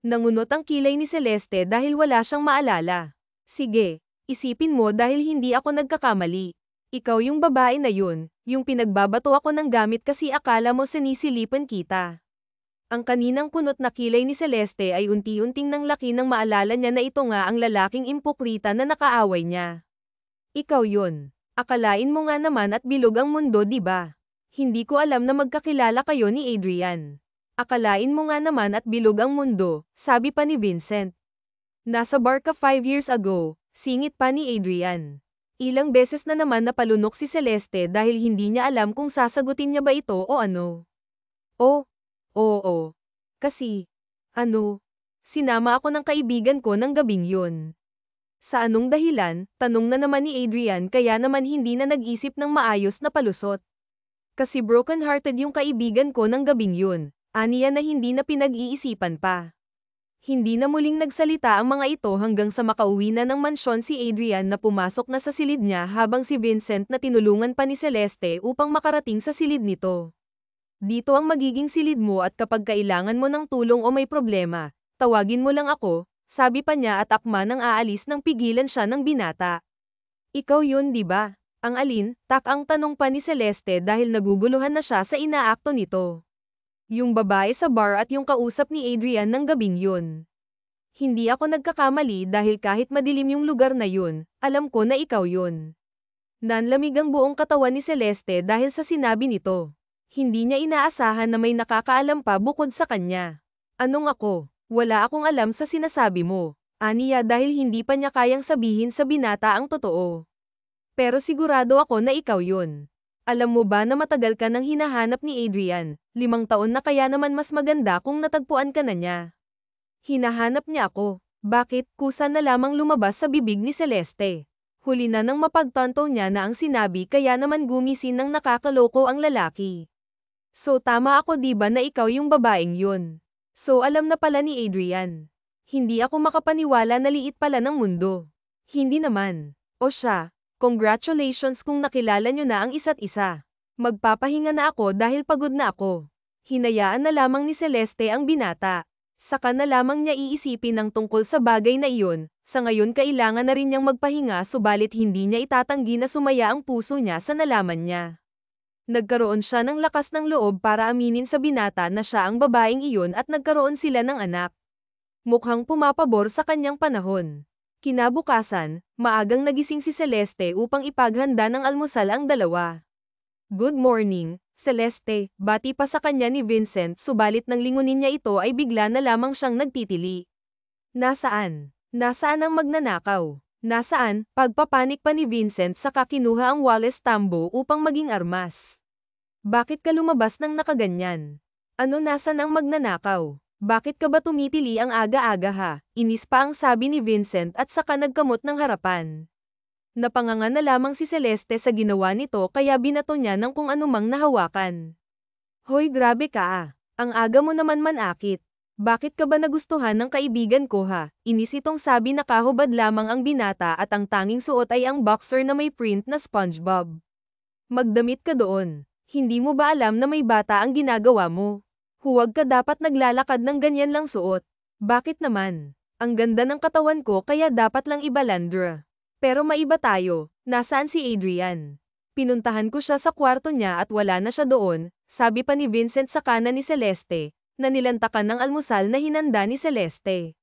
A: Nangunot ang kilay ni Celeste dahil wala siyang maalala. Sige, isipin mo dahil hindi ako nagkakamali. Ikaw yung babae na yun, yung pinagbabato ako ng gamit kasi akala mo sinisilipan kita. Ang kaninang kunot na kilay ni Celeste ay unti-unting nang laki nang maalala niya na ito nga ang lalaking impokrita na nakaaway niya. Ikaw yun. Akalain mo nga naman at bilog ang mundo di ba? Hindi ko alam na magkakilala kayo ni Adrian. Akalain mo nga naman at bilog ang mundo, sabi pa ni Vincent. Nasa bar ka 5 years ago, singit pa ni Adrian. Ilang beses na naman napalunok si Celeste dahil hindi niya alam kung sasagutin niya ba ito o ano. Oh, oo. Kasi, sinama ako ng kaibigan ko ng gabing yun. Sa anong dahilan, tanong na naman ni Adrian kaya naman hindi na nag-isip ng maayos na palusot. Kasi broken-hearted yung kaibigan ko ng gabing yun, aniya na hindi na pinag-iisipan pa. Hindi na muling nagsalita ang mga ito hanggang sa makauwi na ng mansyon si Adrian na pumasok na sa silid niya habang si Vincent na tinulungan pa ni Celeste upang makarating sa silid nito. Dito ang magiging silid mo at kapag kailangan mo ng tulong o may problema, tawagin mo lang ako, sabi pa niya at akma nang aalis nang pigilan siya ng binata. Ikaw yun di ba? Ang alin, ang tanong pa ni Celeste dahil naguguluhan na siya sa inaakto nito. Yung babae sa bar at yung kausap ni Adrian ng gabing yun. Hindi ako nagkakamali dahil kahit madilim yung lugar na yun, alam ko na ikaw yun. Nanlamig ang buong katawan ni Celeste dahil sa sinabi nito. Hindi niya inaasahan na may nakakaalam pa bukod sa kanya. Anong ako? Wala akong alam sa sinasabi mo. Aniya dahil hindi pa niya kayang sabihin sa binata ang totoo. Pero sigurado ako na ikaw yun. Alam mo ba na matagal ka nang hinahanap ni Adrian, 5 taon na kaya naman mas maganda kung natagpuan ka na niya. Hinahanap niya ako. Bakit? Kusa na lamang lumabas sa bibig ni Celeste. Huli na nang mapagtanto niya na ang sinabi kaya naman gumisin ng nakakaloko ang lalaki. So tama ako di ba na ikaw yung babaeng yun? So alam na pala ni Adrian. Hindi ako makapaniwala na liit pala ng mundo. Hindi naman. O siya. Congratulations kung nakilala nyo na ang isa't isa. Magpapahinga na ako dahil pagod na ako. Hinayaan na lamang ni Celeste ang binata. Saka na lamang niya iisipin ang tungkol sa bagay na iyon, Sa ngayon kailangan na rin niyang magpahinga subalit hindi niya itatanggi na sumaya ang puso niya sa nalaman niya. Nagkaroon siya ng lakas ng loob para aminin sa binata na siya ang babaeng iyon at nagkaroon sila ng anak. Mukhang pumapabor sa kanyang panahon. Kinabukasan, maagang nagising si Celeste upang ipaghanda ng almusal ang dalawa. Good morning, Celeste, bati pa sa kanya ni Vincent subalit nang lingunin niya ito ay bigla na lamang siyang nagtitili. Nasaan? Nasaan ang magnanakaw? Nasaan? Pagpapanik pa ni Vincent saka kinuha ang Wallace Tambo upang maging armas. Bakit ka lumabas ng nakaganyan? Ano nasan ang magnanakaw? Bakit ka ba tumitili ang aga-aga ha? Inis pa ang sabi ni Vincent at saka nagkamot ng harapan. Napanganga na lamang si Celeste sa ginawa nito kaya binato niya ng kung anumang nahawakan. Hoy grabe ka ah. Ang aga mo naman manakit. Bakit ka ba nagustuhan ng kaibigan ko ha? Inis itong sabi na kahubad lamang ang binata at ang tanging suot ay ang boxer na may print na SpongeBob. Magdamit ka doon. Hindi mo ba alam na may bata ang ginagawa mo? Huwag ka dapat naglalakad ng ganyan lang suot. Bakit naman? Ang ganda ng katawan ko kaya dapat lang ibalandra. Pero maiba tayo. Nasaan si Adrian? Pinuntahan ko siya sa kwarto niya at wala na siya doon, sabi pa ni Vincent sa kanan ni Celeste, na nilantakan ng almusal na hinanda ni Celeste.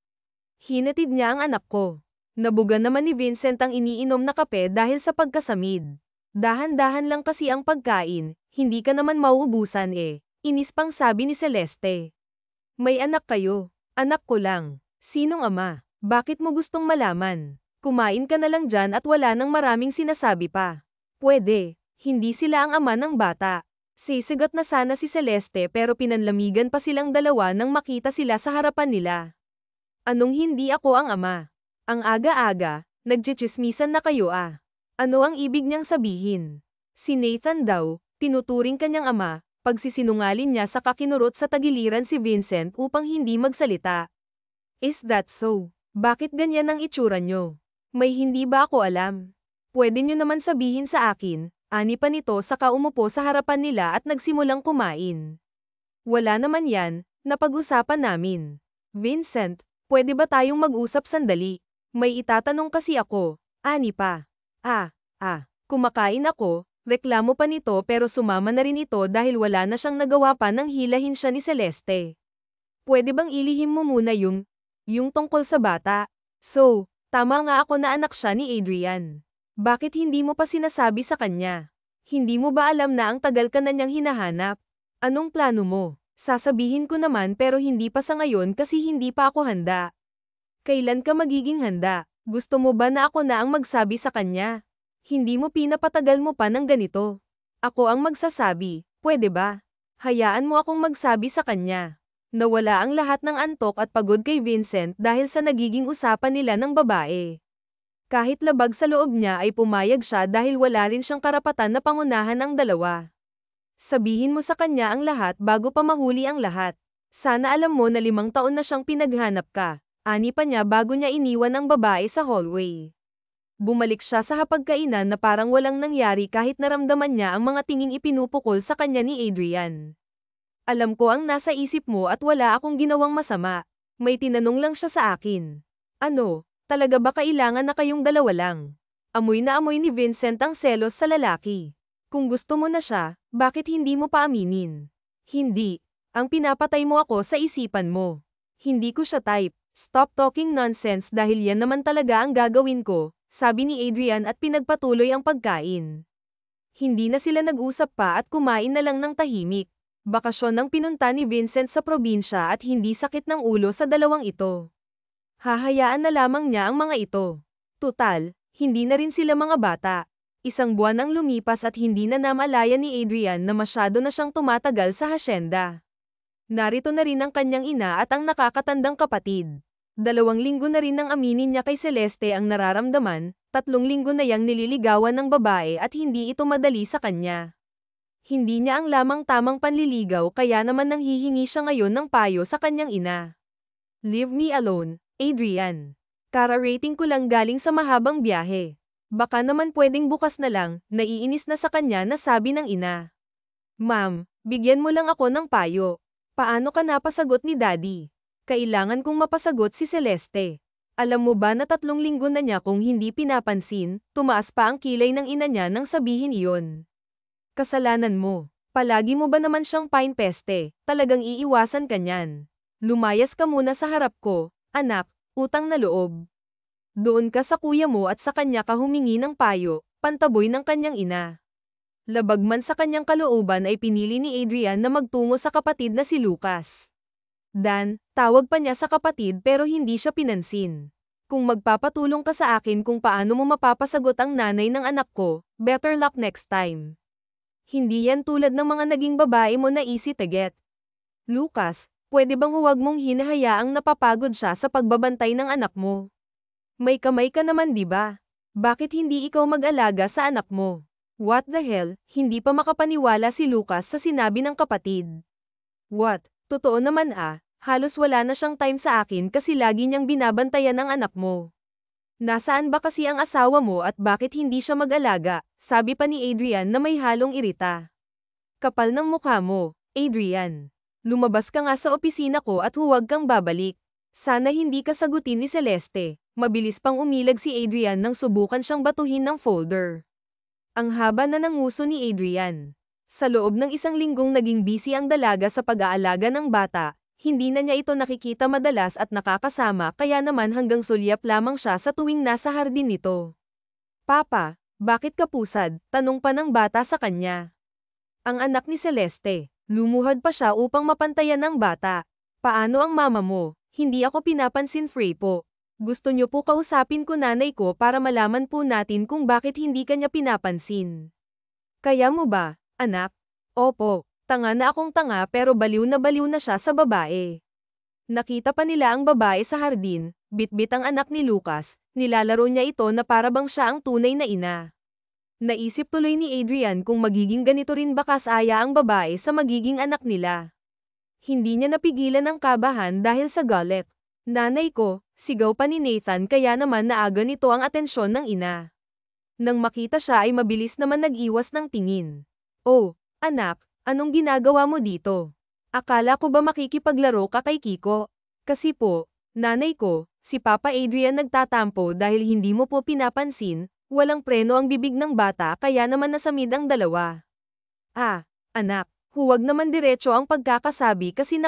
A: Hinatid niya ang anak ko. Nabuga naman ni Vincent ang iniinom na kape dahil sa pagkasamid. Dahan-dahan lang kasi ang pagkain, hindi ka naman mauubusan eh. Inis pang sabi ni Celeste. May anak kayo. Anak ko lang. Sinong ama? Bakit mo gustong malaman? Kumain ka na lang dyan at wala nang maraming sinasabi pa. Pwede. Hindi sila ang ama ng bata. Sisigat na sana si Celeste pero pinanlamigan pa silang dalawa nang makita sila sa harapan nila. Anong hindi ako ang ama? Ang aga-aga, nagchichismisan na kayo ah. Ano ang ibig niyang sabihin? Si Nathan daw, tinuturing kanyang ama, pagsisinungalin niya sa kakinurot sa tagiliran si Vincent upang hindi magsalita. Is that so? Bakit ganyan ang itsura niyo? May hindi ba ako alam? Pwede niyo naman sabihin sa akin, ani pa nito saka umupo sa harapan nila at nagsimulang kumain. Wala naman yan, napag-usapan namin. Vincent, pwede ba tayong mag-usap sandali? May itatanong kasi ako, ani pa. Kumakain ako, reklamo pa nito pero sumama na rin ito dahil wala na siyang nagawa pa nang hilahin siya ni Celeste. Pwede bang ilihim mo muna yung tungkol sa bata? So, tama nga ako na anak siya ni Adrian. Bakit hindi mo pa sinasabi sa kanya? Hindi mo ba alam na ang tagal ka na niyang hinahanap? Anong plano mo? Sasabihin ko naman pero hindi pa sa ngayon kasi hindi pa ako handa. Kailan ka magiging handa? Gusto mo ba na ako na ang magsabi sa kanya? Hindi mo pinapatagal mo pa ng ganito. Ako ang magsasabi, pwede ba? Hayaan mo akong magsabi sa kanya. Nawala ang lahat ng antok at pagod kay Vincent dahil sa nagiging usapan nila ng babae. Kahit labag sa loob niya ay pumayag siya dahil wala rin siyang karapatan na pangunahan ang dalawa. Sabihin mo sa kanya ang lahat bago pa mahuli ang lahat. Sana alam mo na 5 taon na siyang pinaghanap ka. Ani pa niya bago niya iniwan ang babae sa hallway. Bumalik siya sa hapagkainan na parang walang nangyari kahit naramdaman niya ang mga tinging ipinupukol sa kanya ni Adrian. Alam ko ang nasa isip mo at wala akong ginawang masama. May tinanong lang siya sa akin. Ano, talaga ba kailangan na kayong dalawa lang? Amoy na amoy ni Vincent ang selos sa lalaki. Kung gusto mo na siya, bakit hindi mo pa aminin? Hindi. Ang pinapatay mo ako sa isipan mo. Hindi ko siya type. Stop talking nonsense dahil yan naman talaga ang gagawin ko, sabi ni Adrian at pinagpatuloy ang pagkain. Hindi na sila nag-usap pa at kumain na lang ng tahimik. Bakasyon ang pinunta ni Vincent sa probinsya at hindi sakit ng ulo sa dalawang ito. Hahayaan na lamang niya ang mga ito. Tutal, hindi na rin sila mga bata. 1 buwan ang lumipas at hindi na namalaya ni Adrian na masyado na siyang tumatagal sa hasyenda. Narito na rin ang kanyang ina at ang nakakatandang kapatid. 2 linggo na rin nang aminin niya kay Celeste ang nararamdaman, 3 linggo na yang nililigawan ng babae at hindi ito madali sa kanya. Hindi niya ang lamang tamang panliligaw kaya naman nanghihingi siya ngayon ng payo sa kanyang ina. Leave me alone, Adrian. Kara-rating ko lang galing sa mahabang biyahe. Baka naman pwedeng bukas na lang, naiinis na sa kanya na sabi ng ina. Ma'am, bigyan mo lang ako ng payo. Paano ka napasagot ni Daddy? Kailangan kong mapasagot si Celeste. Alam mo ba na 3 linggo na niya kung hindi pinapansin, tumaas pa ang kilay ng ina niya nang sabihin iyon. Kasalanan mo. Palagi mo ba naman siyang painpeste, talagang iiwasan ka niyan. Lumayas ka muna sa harap ko, anak, utang na loob. Doon ka sa kuya mo at sa kanya ka humingi ng payo, pantaboy ng kanyang ina. Labag man sa kanyang kalooban ay pinili ni Adrian na magtungo sa kapatid na si Lucas. Dan, tawag pa niya sa kapatid pero hindi siya pinansin. Kung magpapatulong ka sa akin kung paano mo mapapasagot ang nanay ng anak ko, better luck next time. Hindi yan tulad ng mga naging babae mo na easy to get. Lucas, pwede bang huwag mong hinahayaang napapagod siya sa pagbabantay ng anak mo? May kamay ka naman di ba? Bakit hindi ikaw mag-alaga sa anak mo? What the hell, hindi pa makapaniwala si Lucas sa sinabi ng kapatid. What? Totoo naman halos wala na siyang time sa akin kasi lagi niyang binabantayan ang anak mo. Nasaan ba kasi ang asawa mo at bakit hindi siya mag-alaga? Sabi pa ni Adrian na may halong irita. Kapal ng mukha mo, Adrian. Lumabas ka nga sa opisina ko at huwag kang babalik. Sana hindi ka sagutin ni Celeste. Mabilis pang umilag si Adrian nang subukan siyang batuhin ng folder. Ang haba na ng nguso ni Adrian. Sa loob ng 1 linggong naging busy ang dalaga sa pag-aalaga ng bata, hindi na niya ito nakikita madalas at nakakasama kaya naman hanggang sulyap lamang siya sa tuwing nasa hardin nito. Papa, bakit ka pusad? Tanong pa ng bata sa kanya. Ang anak ni Celeste, lumuhad pa siya upang mapantayan ng bata. Paano ang mama mo? Hindi ako pinapansin, Frey po. Gusto niyo po kausapin ko nanay ko para malaman po natin kung bakit hindi kanya pinapansin. Kaya mo ba, anak? Opo. Tanga na akong tanga pero baliw na siya sa babae. Nakita pa nila ang babae sa hardin, bitbit ang anak ni Lucas, nilalaro niya ito na parabang siya ang tunay na ina. Naisip tuloy ni Adrian kung magiging ganito rin ba kasaya ang babae sa magiging anak nila. Hindi niya napigilan ang kabahan dahil sa galit. Nanay ko, sigaw pa ni Nathan kaya naman naaga nito ang atensyon ng ina. Nang makita siya ay mabilis naman nag-iwas ng tingin. Oh, anak. Anong ginagawa mo dito? Akala ko ba makikipaglaro ka kay Kiko? Kasi po, nanay ko, si Papa Adrian nagtatampo dahil hindi mo po pinapansin, walang preno ang bibig ng bata kaya naman nasamid ang dalawa. Anak, huwag naman diretso ang pagkakasabi kasi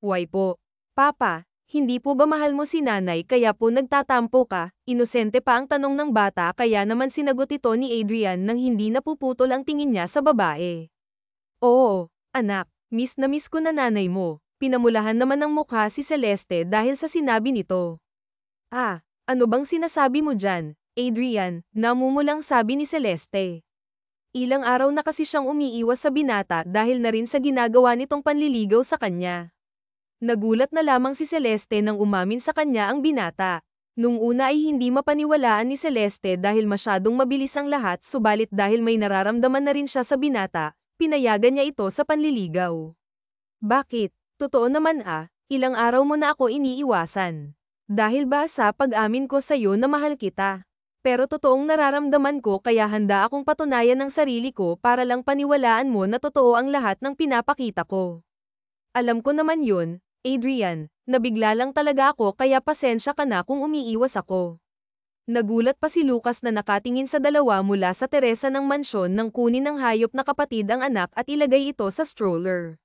A: Why po? Papa, hindi po ba mahal mo si nanay kaya po nagtatampo ka? Inosente pa ang tanong ng bata kaya naman sinagot ito ni Adrian nang hindi napuputol ang tingin niya sa babae. Oo, anak, miss na miss ko na nanay mo. Pinamulahan naman ng mukha si Celeste dahil sa sinabi nito. Ano bang sinasabi mo dyan, Adrian? Namumulang sabi ni Celeste. Ilang araw na kasi siyang umiiwas sa binata dahil na rin sa ginagawa nitong panliligaw sa kanya. Nagulat na lamang si Celeste nang umamin sa kanya ang binata. Nung una ay hindi mapaniwalaan ni Celeste dahil masyadong mabilis ang lahat subalit dahil may nararamdaman na rin siya sa binata, pinayagan niya ito sa panliligaw. Bakit? Totoo naman ilang araw mo na ako iniiwasan. Dahil ba sa pag-amin ko sa'yo na mahal kita? Pero totoong nararamdaman ko kaya handa akong patunayan ng sarili ko para lang paniwalaan mo na totoo ang lahat ng pinapakita ko. Alam ko naman yun, Adrian, nabigla lang talaga ako kaya pasensya ka na kung umiiwas ako. Nagulat pa si Lucas na nakatingin sa dalawa mula sa teresa ng mansyon nang kunin ng hayop na kapatid ang anak at ilagay ito sa stroller.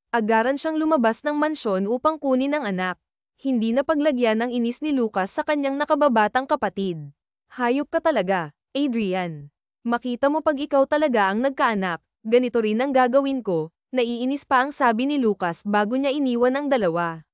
A: Agaran siyang lumabas ng mansyon upang kunin ang anak. Hindi na paglagyan ng inis ni Lucas sa kanyang nakababatang kapatid. Hayop ka talaga, Adrian. Makita mo pag ikaw talaga ang nagkaanak, ganito rin ang gagawin ko, naiinis pa ang sabi ni Lucas bago niya iniwan ang dalawa.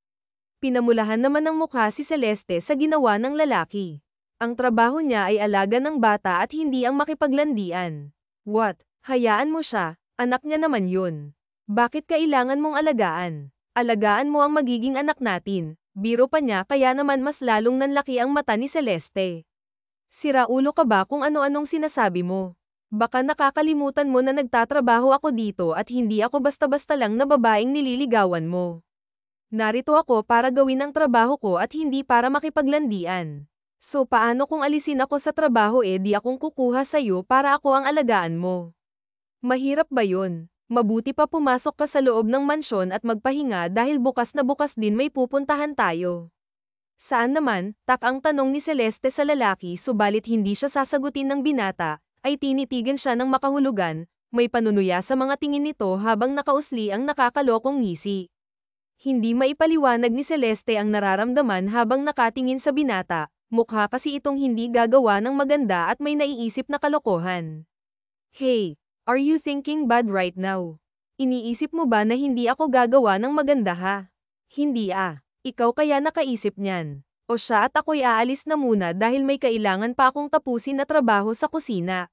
A: Pinamulahan naman ng mukha si Celeste sa ginawa ng lalaki. Ang trabaho niya ay alaga ng bata at hindi ang makipaglandian. What? Hayaan mo siya, anak niya naman yun. Bakit kailangan mong alagaan? Alagaan mo ang magiging anak natin. Biro pa niya kaya naman mas lalong nanlaki ang mata ni Celeste. Sira ulo ka ba kung ano-anong sinasabi mo? Baka nakakalimutan mo na nagtatrabaho ako dito at hindi ako basta-basta lang na babaeng nililigawan mo. Narito ako para gawin ang trabaho ko at hindi para makipaglandian. So paano kung alisin ako sa trabaho di akong kukuha sa'yo para ako ang alagaan mo? Mahirap ba yun? Mabuti pa pumasok ka sa loob ng mansyon at magpahinga dahil bukas na bukas din may pupuntahan tayo. Saan naman, ang tanong ni Celeste sa lalaki subalit hindi siya sasagutin ng binata, ay tinitigan siya ng makahulugan, may panunuya sa mga tingin nito habang nakausli ang nakakalokong ngisi. Hindi maipaliwanag ni Celeste ang nararamdaman habang nakatingin sa binata, mukha kasi itong hindi gagawa ng maganda at may naiisip na kalokohan. Hey, are you thinking bad right now? Iniisip mo ba na hindi ako gagawa ng maganda ha? Hindi ah. Ikaw kaya nakaisip niyan. O siya at ako'y aalis na muna dahil may kailangan pa akong tapusin na trabaho sa kusina.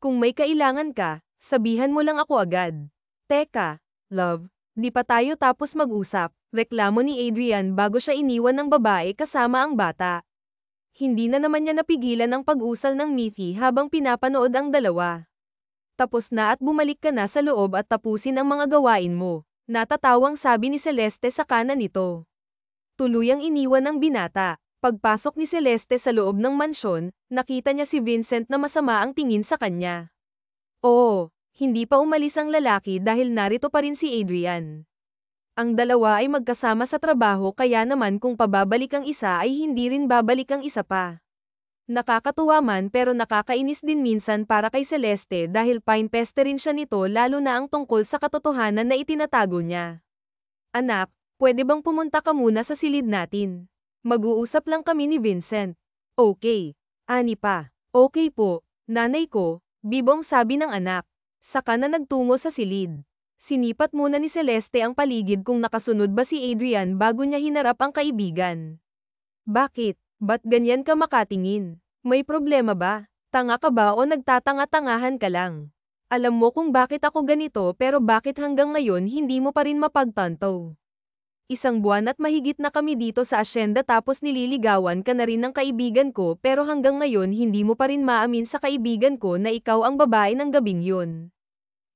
A: Kung may kailangan ka, sabihan mo lang ako agad. Teka, love, di pa tayo tapos mag-usap, reklamo ni Adrian bago siya iniwan ng babae kasama ang bata. Hindi na naman niya napigilan ang pag-usal ng Mithi habang pinapanood ang dalawa. Tapos na at bumalik ka na sa loob at tapusin ang mga gawain mo, natatawang sabi ni Celeste sa kanan nito. Tuluyang iniwan ng binata. Pagpasok ni Celeste sa loob ng mansyon, nakita niya si Vincent na masama ang tingin sa kanya. Oo, hindi pa umalis ang lalaki dahil narito pa rin si Adrian. Ang dalawa ay magkasama sa trabaho kaya naman kung pababalik ang isa ay hindi rin babalik ang isa pa. Nakakatuwa man pero nakakainis din minsan para kay Celeste dahil painpeste rin siya nito lalo na ang tungkol sa katotohanan na itinatago niya. Anak, pwede bang pumunta ka muna sa silid natin? Mag-uusap lang kami ni Vincent. Okay. Ani pa. Okay po, nanay ko, bibong sabi ng anak. Saka na nagtungo sa silid. Sinipat muna ni Celeste ang paligid kung nakasunod ba si Adrian bago niya hinarap ang kaibigan. Bakit? Ba't ganyan ka makatingin? May problema ba? Tanga ka ba o nagtatanga-tangahan ka lang? Alam mo kung bakit ako ganito pero bakit hanggang ngayon hindi mo pa rin mapagtanto? 1 buwan at mahigit na kami dito sa asyenda tapos nililigawan ka na rin ng kaibigan ko pero hanggang ngayon hindi mo pa rin maamin sa kaibigan ko na ikaw ang babae ng gabing yun.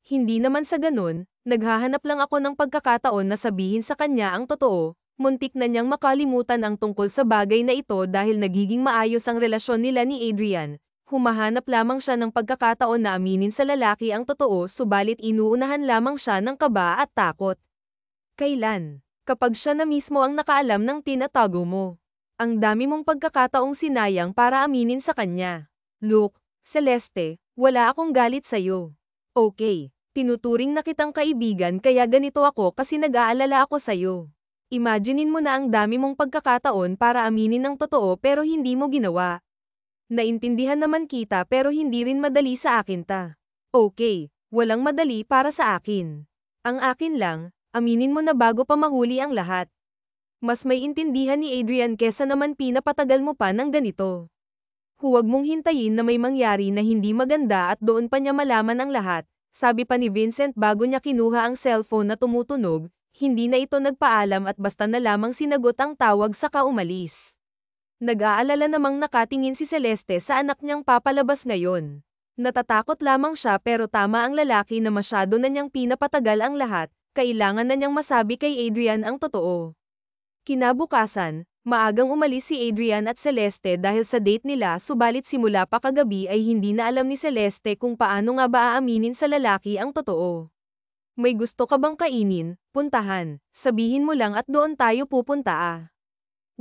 A: Hindi naman sa ganun, naghahanap lang ako ng pagkakataon na sabihin sa kanya ang totoo, muntik na niyang makalimutan ang tungkol sa bagay na ito dahil nagiging maayos ang relasyon nila ni Adrian, humahanap lamang siya ng pagkakataon na aminin sa lalaki ang totoo subalit inuunahan lamang siya ng kaba at takot. Kailan? Kapag siya na mismo ang nakaalam ng tinatago mo. Ang dami mong pagkakataong sinayang para aminin sa kanya. Look, Celeste, wala akong galit sa'yo. Okay, tinuturing na kitang kaibigan kaya ganito ako kasi nag-aalala ako sa'yo. Imaginein mo na ang dami mong pagkakataon para aminin ng totoo pero hindi mo ginawa. Naintindihan naman kita pero hindi rin madali sa akin ta. Okay, walang madali para sa akin. Ang akin lang, aminin mo na bago pa mahuli ang lahat. Mas may intindihan ni Adrian kesa naman pinapatagal mo pa ng ganito. Huwag mong hintayin na may mangyari na hindi maganda at doon pa niya malaman ang lahat, sabi pa ni Vincent bago niya kinuha ang cellphone na tumutunog, hindi na ito nagpaalam at basta na lamang sinagot ang tawag saka umalis. Nag-aalala namang nakatingin si Celeste sa anak niyang papalabas ngayon. Natatakot lamang siya pero tama ang lalaki na masyado na niyang pinapatagal ang lahat. Kailangan na niyang masabi kay Adrian ang totoo. Kinabukasan, maagang umalis si Adrian at Celeste dahil sa date nila subalit simula pa kagabi ay hindi na alam ni Celeste kung paano nga ba aaminin sa lalaki ang totoo. May gusto ka bang kainin, puntahan, sabihin mo lang at doon tayo pupunta ah.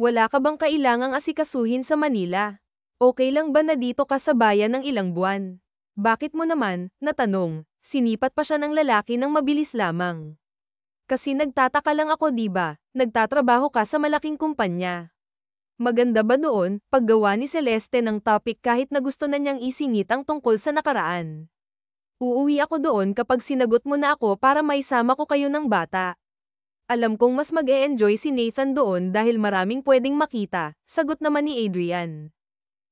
A: Wala ka bang kailangang asikasuhin sa Manila? Okay lang ba na dito ka sa bayan ng ilang buwan? Bakit mo naman, natanong, sinipat pa siya ng lalaki ng mabilis lamang. Kasi nagtataka lang ako diba, nagtatrabaho ka sa malaking kumpanya. Maganda ba doon, paggawa ni Celeste ng topic kahit na gusto na niyang isingit ang tungkol sa nakaraan. Uuwi ako doon kapag sinagot mo na ako para maisama ko kayo ng bata. Alam kong mas mag-e-enjoy si Nathan doon dahil maraming pwedeng makita, sagot naman ni Adrian.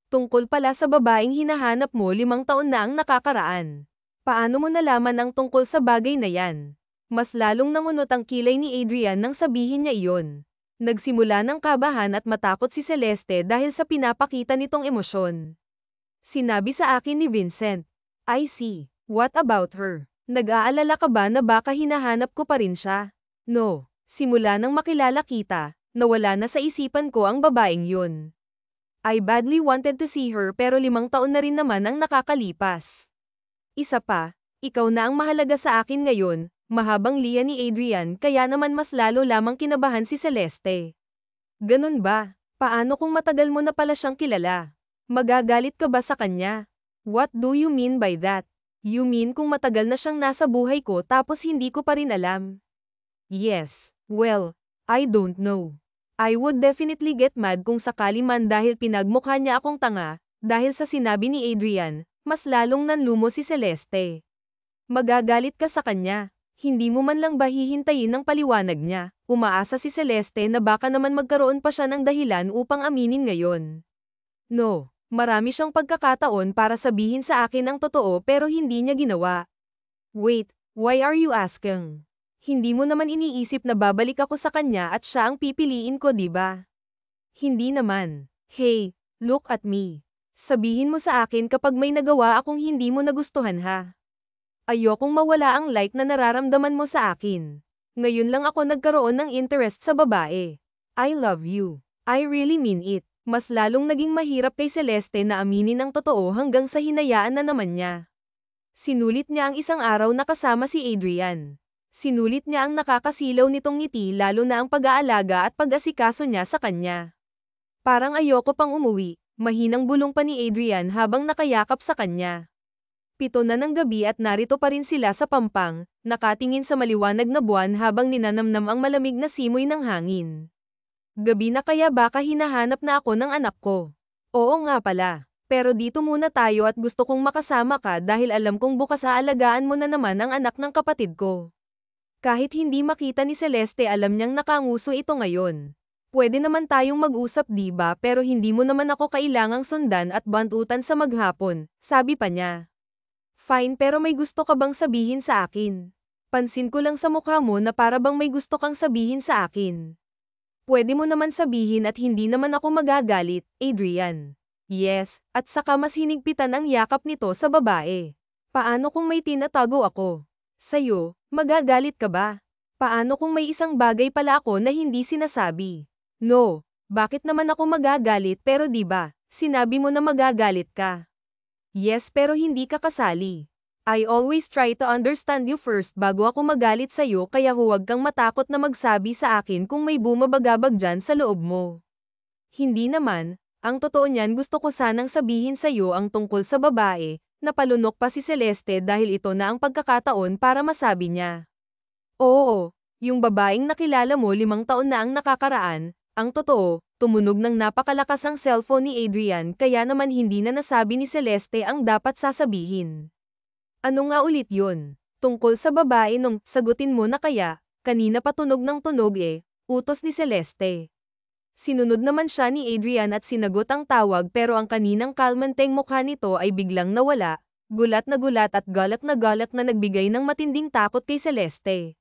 A: Tungkol pala sa babaeng hinahanap mo 5 taon na ang nakakaraan. Paano mo nalaman ang tungkol sa bagay na yan? Mas lalong nangunot ang kilay ni Adrian nang sabihin niya iyon. Nagsimula ng kabahan at matakot si Celeste dahil sa pinapakita nitong emosyon. Sinabi sa akin ni Vincent. I see. What about her? Nag-aalala ka ba na baka hinahanap ko pa rin siya? No. Simula nang makilala kita, nawala na sa isipan ko ang babaeng yun. I badly wanted to see her pero 5 taon na rin naman ang nakakalipas. Isa pa, ikaw na ang mahalaga sa akin ngayon. Mahabang liya ni Adrian kaya naman mas lalo lamang kinabahan si Celeste. Ganun ba? Paano kung matagal mo na pala siyang kilala? Magagalit ka ba sa kanya? What do you mean by that? You mean kung matagal na siyang nasa buhay ko tapos hindi ko pa rin alam? Yes, well, I don't know. I would definitely get mad kung sakali man dahil pinagmukha niya akong tanga, dahil sa sinabi ni Adrian, mas lalong nanlumo si Celeste. Magagalit ka sa kanya. Hindi mo man lang ba hihintayin ng paliwanag niya? Umaasa si Celeste na baka naman magkaroon pa siya ng dahilan upang aminin ngayon. No, marami siyang pagkakataon para sabihin sa akin ang totoo pero hindi niya ginawa. Wait, why are you asking? Hindi mo naman iniisip na babalik ako sa kanya at siya ang pipiliin ko, di ba? Hindi naman. Hey, look at me. Sabihin mo sa akin kapag may nagawa akong hindi mo nagustuhan ha. Ayokong mawala ang like na nararamdaman mo sa akin. Ngayon lang ako nagkaroon ng interest sa babae. I love you. I really mean it. Mas lalong naging mahirap kay Celeste na aminin ang totoo hanggang sa hinayaan na naman niya. Sinulit niya ang isang araw na kasama si Adrian. Sinulit niya ang nakakasilaw nitong ngiti lalo na ang pag-aalaga at pag-asikaso niya sa kanya. Parang ayoko pang umuwi, mahinang bulong pa ni Adrian habang nakayakap sa kanya. 7 na ng gabi at narito pa rin sila sa pampang, nakatingin sa maliwanag na buwan habang ninanamnam ang malamig na simoy ng hangin. Gabi na kaya baka hinahanap na ako ng anak ko. Oo nga pala, pero dito muna tayo at gusto kong makasama ka dahil alam kong bukas aalagaan mo na naman ang anak ng kapatid ko. Kahit hindi makita ni Celeste alam niyang nakanguso ito ngayon. Pwede naman tayong mag-usap diba pero hindi mo naman ako kailangang sundan at bantutan sa maghapon, sabi pa niya. Fine pero may gusto ka bang sabihin sa akin? Pansin ko lang sa mukha mo na para bang may gusto kang sabihin sa akin. Pwede mo naman sabihin at hindi naman ako magagalit, Adrian. Yes, at saka mas hinigpitan ang yakap nito sa babae. Paano kung may tinatago ako? Sa'yo, magagalit ka ba? Paano kung may isang bagay pala ako na hindi sinasabi? No, bakit naman ako magagalit pero diba, sinabi mo na magagalit ka. Yes pero hindi ka kasali. I always try to understand you first bago ako magalit sa'yo kaya huwag kang matakot na magsabi sa akin kung may bumabagabag dyan sa loob mo. Hindi naman, ang totoo niyan gusto ko sanang sabihin sa'yo ang tungkol sa babae, napalunok pa si Celeste dahil ito na ang pagkakataon para masabi niya. Oo, yung babaeng nakilala mo 5 taon na ang nakakaraan, ang totoo, tumunog ng napakalakas ang cellphone ni Adrian kaya naman hindi na nasabi ni Celeste ang dapat sasabihin. Ano nga ulit yun? Tungkol sa babae nung sagutin mo na kaya, kanina pa tunog ng tunog utos ni Celeste. Sinunod naman siya ni Adrian at sinagot ang tawag pero ang kaninang kalmanteng mukha nito ay biglang nawala, gulat at galak na nagbigay ng matinding takot kay Celeste.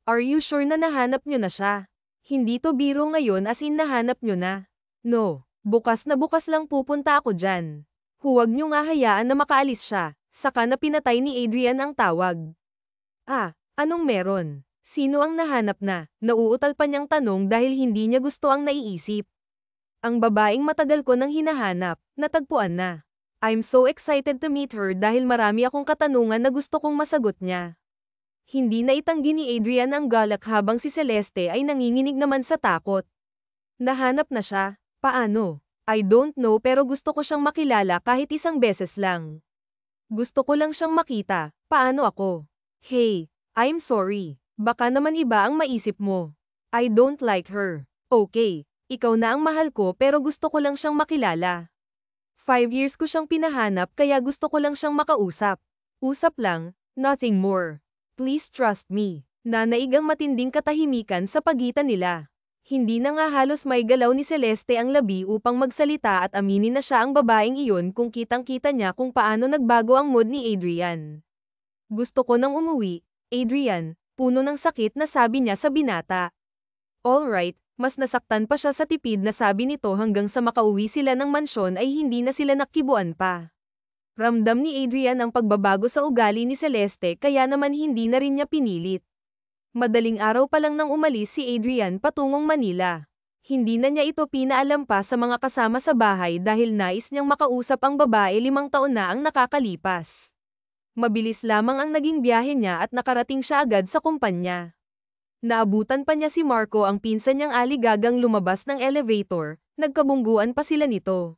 A: Are you sure na nahanap nyo na siya? Hindi to biro ngayon as in nahanap nyo na. No, bukas na bukas lang pupunta ako dyan. Huwag nyo nga hayaan na makaalis siya, saka na pinatay ni Adrian ang tawag. Ah, anong meron? Sino ang nahanap na? Nauutal pa niyang tanong dahil hindi niya gusto ang naiisip. Ang babaeng matagal ko nang hinahanap, natagpuan na. I'm so excited to meet her dahil marami akong katanungan na gusto kong masagot niya. Hindi na itanggi ni Adrian ang galak habang si Celeste ay nanginginig naman sa takot. Nahanap na siya? Paano? I don't know pero gusto ko siyang makilala kahit isang beses lang. Gusto ko lang siyang makita. Paano ako? Hey, I'm sorry. Baka naman iba ang maisip mo. I don't like her. Okay, ikaw na ang mahal ko pero gusto ko lang siyang makilala. 5 years ko siyang pinahanap kaya gusto ko lang siyang makausap. Usap lang, nothing more. Please trust me. Nanaig ang matinding katahimikan sa pagitan nila. Hindi na nga halos may galaw ni Celeste ang labi upang magsalita at aminin na siya ang babaeng iyon kung kitang-kita niya kung paano nagbago ang mood ni Adrian. Gusto ko nang umuwi, Adrian, puno ng sakit na sabi niya sa binata. Alright, mas nasaktan pa siya sa tipid na sabi nito hanggang sa makauwi sila ng mansyon ay hindi na sila nakibuan pa. Ramdam ni Adrian ang pagbabago sa ugali ni Celeste kaya naman hindi na rin niya pinilit. Madaling araw pa lang nang umalis si Adrian patungong Manila. Hindi na niya ito pinaalam pa sa mga kasama sa bahay dahil nais niyang makausap ang babae 5 taon na ang nakakalipas. Mabilis lamang ang naging biyahe niya at nakarating siya agad sa kumpanya. Naabutan pa niya si Marco ang pinsan niyang aligagang lumabas ng elevator, Nagkabungguan pa sila nito.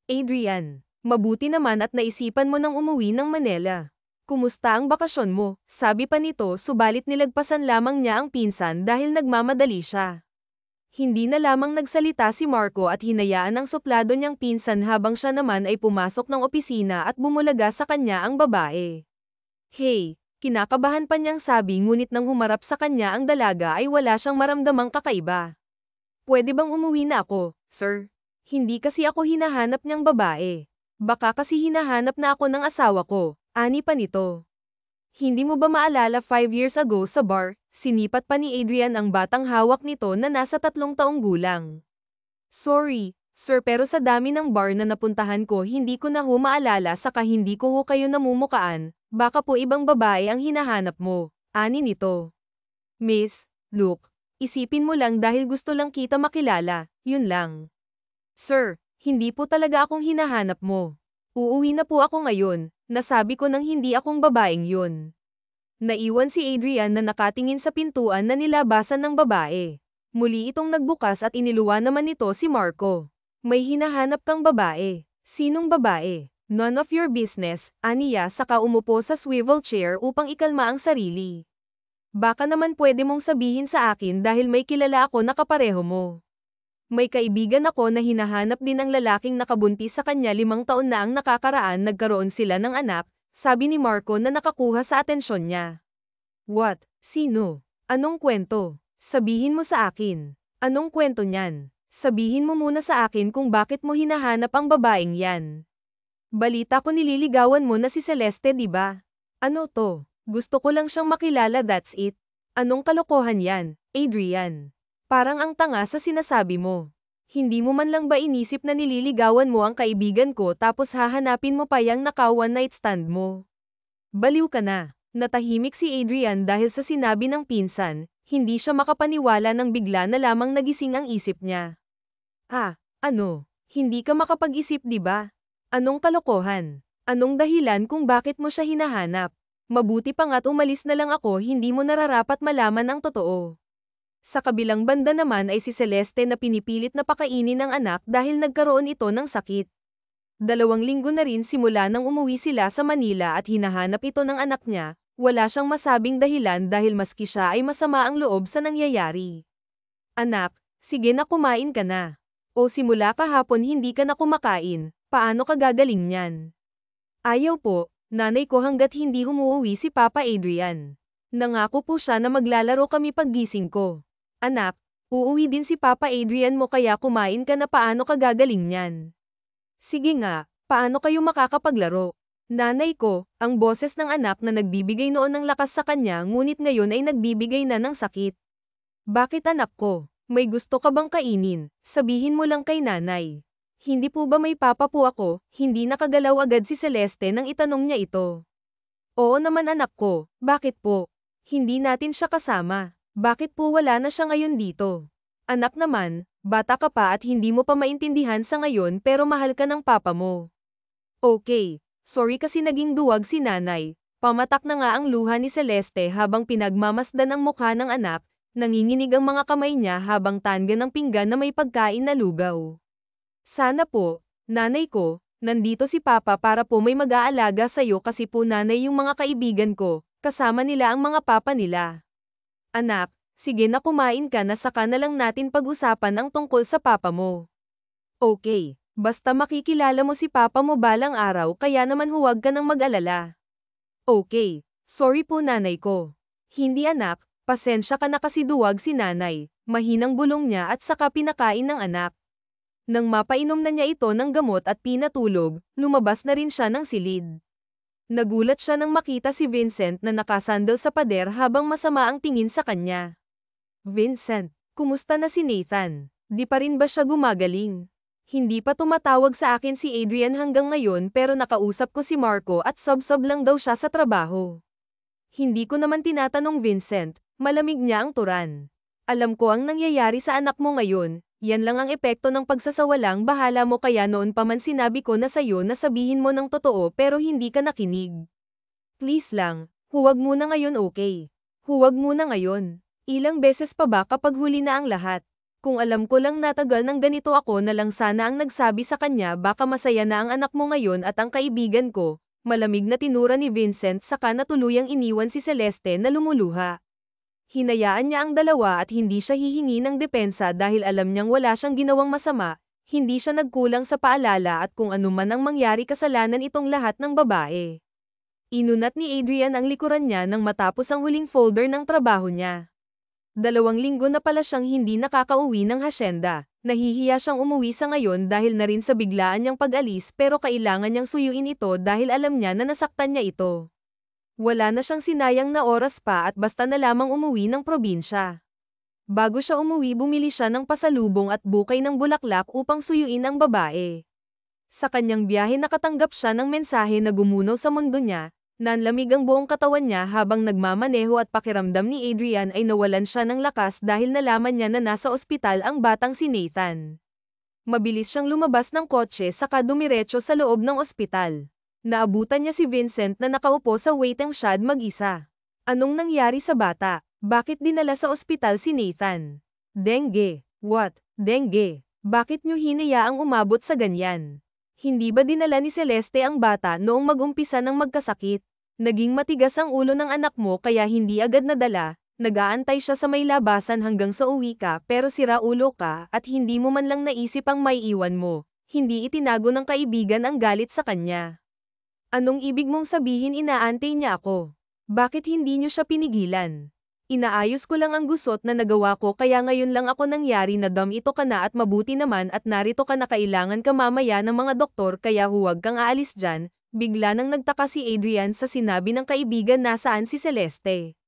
A: Adrian, mabuti naman at naisipan mo nang umuwi ng Manila. Kumusta ang bakasyon mo? Sabi pa nito subalit nilagpasan lamang niya ang pinsan dahil nagmamadali siya. Hindi na lamang nagsalita si Marco at hinayaan ang suplado niyang pinsan habang siya naman ay pumasok ng opisina at bumulaga sa kanya ang babae. Hey, kinakabahan pa niyang sabi ngunit nang humarap sa kanya ang dalaga ay wala siyang maramdamang kakaiba. Pwede bang umuwi na ako, sir? Hindi kasi ako hinahanap niyang babae. Baka kasi hinahanap na ako ng asawa ko, ani pa nito. Hindi mo ba maalala 5 years ago sa bar, sinipat pa ni Adrian ang batang hawak nito na nasa 3 taong gulang. Sorry, sir pero sa dami ng bar na napuntahan ko hindi ko na ho maalala saka hindi ko ho kayo namumukaan, baka po ibang babae ang hinahanap mo, ani nito. Miss, look, isipin mo lang dahil gusto lang kita makilala, yun lang. Sir, hindi po talaga akong hinahanap mo. Uuwi na po ako ngayon, nasabi ko nang hindi akong babaeng yun. Naiwan si Adrian na nakatingin sa pintuan na nilabasan ng babae. Muli itong nagbukas at iniluwa naman nito si Marco. May hinahanap kang babae. Sinong babae? None of your business, aniya saka umupo sa swivel chair upang ikalma ang sarili. Baka naman pwede mong sabihin sa akin dahil may kilala ako na kapareho mo. May kaibigan ako na hinahanap din ang lalaking nakabuntis sa kanya 5 taon na ang nakakaraan nagkaroon sila ng anak, sabi ni Marco na nakakuha sa atensyon niya. What? Sino? Anong kwento? Sabihin mo sa akin. Anong kwento niyan? Sabihin mo muna sa akin kung bakit mo hinahanap ang babaeng yan. Balita ko nililigawan mo na si Celeste, di ba? Ano to? Gusto ko lang siyang makilala, that's it. Anong kalokohan yan, Adrian? Parang ang tanga sa sinasabi mo. Hindi mo man lang ba inisip na nililigawan mo ang kaibigan ko tapos hahanapin mo pa yang naka one night stand mo? Baliw ka na. Natahimik si Adrian dahil sa sinabi ng pinsan, hindi siya makapaniwala nang bigla na lamang nagising ang isip niya. Ano? Hindi ka makapag-isip, di ba? Anong kalokohan? Anong dahilan kung bakit mo siya hinahanap? Mabuti pa nga't umalis na lang ako, hindi mo nararapat malaman ang totoo. Sa kabilang banda naman ay si Celeste na pinipilit na pakainin ng anak dahil nagkaroon ito ng sakit. 2 linggo na rin simula nang umuwi sila sa Manila at hinahanap ito ng anak niya, wala siyang masabing dahilan dahil maski siya ay masama ang loob sa nangyayari. Anak, sige na kumain ka na. O simula kahapon hindi ka na kumakain, paano ka gagaling niyan? Ayaw po, nanay ko hanggat hindi umuwi si Papa Adrian. Nangako po siya na maglalaro kami paggising ko. Anak, uuwi din si Papa Adrian mo kaya kumain ka na paano ka gagaling niyan? Sige nga, paano kayo makakapaglaro? Nanay ko, ang boses ng anak na nagbibigay noon ng lakas sa kanya ngunit ngayon ay nagbibigay na ng sakit. Bakit anak ko? May gusto ka bang kainin? Sabihin mo lang kay nanay. Hindi po ba may papa po ako? Hindi nakagalaw agad si Celeste nang itanong niya ito. Oo naman anak ko, bakit po? Hindi natin siya kasama. Bakit po wala na siya ngayon dito? Anak naman, bata ka pa at hindi mo pa maintindihan sa ngayon pero mahal ka ng papa mo. Okay, sorry kasi naging duwag si nanay. Pamatak na nga ang luha ni Celeste habang pinagmamasdan ang mukha ng anak, nanginginig ang mga kamay niya habang tangga ng pinggan na may pagkain na lugaw. Sana po, nanay ko, nandito si papa para po may mag-aalaga sa'yo kasi po nanay yung mga kaibigan ko, kasama nila ang mga papa nila. Anak, sige na kumain ka na saka na lang natin pag-usapan ang tungkol sa papa mo. Okay, basta makikilala mo si papa mo balang araw kaya naman huwag ka nang mag-alala. Okay, sorry po nanay ko. Hindi anak, pasensya ka na kasi duwag si nanay, mahinang bulong niya at saka pinakain ng anak. Nang mapainom na niya ito ng gamot at pinatulog, lumabas na rin siya ng silid. Nagulat siya nang makita si Vincent na nakasandal sa pader habang masama ang tingin sa kanya. Vincent, kumusta na si Nathan? Di pa rin ba siya gumagaling? Hindi pa tumatawag sa akin si Adrian hanggang ngayon pero nakausap ko si Marco at sob-sob lang daw siya sa trabaho. Hindi ko naman tinatanong Vincent, malamig niya ang turan. Alam ko ang nangyayari sa anak mo ngayon. Yan lang ang epekto ng pagsasawalang bahala mo kaya noon pa man sinabi ko na sa'yo na sabihin mo ng totoo pero hindi ka nakinig. Please lang, huwag muna ngayon okay? Huwag muna ngayon. Ilang beses pa ba kapag huli na ang lahat? Kung alam ko lang natagal ng ganito ako na lang sana ang nagsabi sa kanya baka masaya na ang anak mo ngayon at ang kaibigan ko, malamig na tinura ni Vincent saka na tuluyang iniwan si Celeste na lumuluha. Hinayaan niya ang dalawa at hindi siya hihingi ng depensa dahil alam niyang wala siyang ginawang masama, hindi siya nagkulang sa paalala at kung anuman ang mangyari kasalanan itong lahat ng babae. Inunat ni Adrian ang likuran niya nang matapos ang huling folder ng trabaho niya. 2 linggo na pala siyang hindi nakakauwi ng hasyenda. Nahihiya siyang umuwi sa ngayon dahil na rin sa biglaan niyang pag-alis pero kailangan niyang suyuin ito dahil alam niya na nasaktan niya ito. Wala na siyang sinayang na oras pa at basta na lamang umuwi ng probinsya. Bago siya umuwi bumili siya ng pasalubong at bukay ng bulaklak upang suyuin ang babae. Sa kanyang biyahe nakatanggap siya ng mensahe na gumunaw sa mundo niya. Nanlamig ang buong katawan niya habang nagmamaneho at pakiramdam ni Adrian ay nawalan siya ng lakas dahil nalaman niya na nasa ospital ang batang si Nathan. Mabilis siyang lumabas ng kotse saka dumiretso sa loob ng ospital. Naabutan niya si Vincent na nakaupo sa waiting shed mag-isa. Anong nangyari sa bata? Bakit dinala sa ospital si Nathan? Dengue. What? Dengue. Bakit niyo hinayaang umabot sa ganyan? Hindi ba dinala ni Celeste ang bata noong mag-umpisa ng magkasakit? Naging matigas ang ulo ng anak mo kaya hindi agad nadala, nag-aantay siya sa may labasan hanggang sa uwi ka pero sira ulo ka at hindi mo man lang naisip ang maiiwan mo. Hindi itinago ng kaibigan ang galit sa kanya. Anong ibig mong sabihin inaantay niya ako? Bakit hindi niyo siya pinigilan? Inaayos ko lang ang gusot na nagawa ko kaya ngayon lang ako nangyari na ito ka na at mabuti naman at narito ka na kailangan ka mamaya ng mga doktor kaya huwag kang aalis dyan. Bigla nang nagtaka si Adrian sa sinabi ng kaibigan nasaan si Celeste.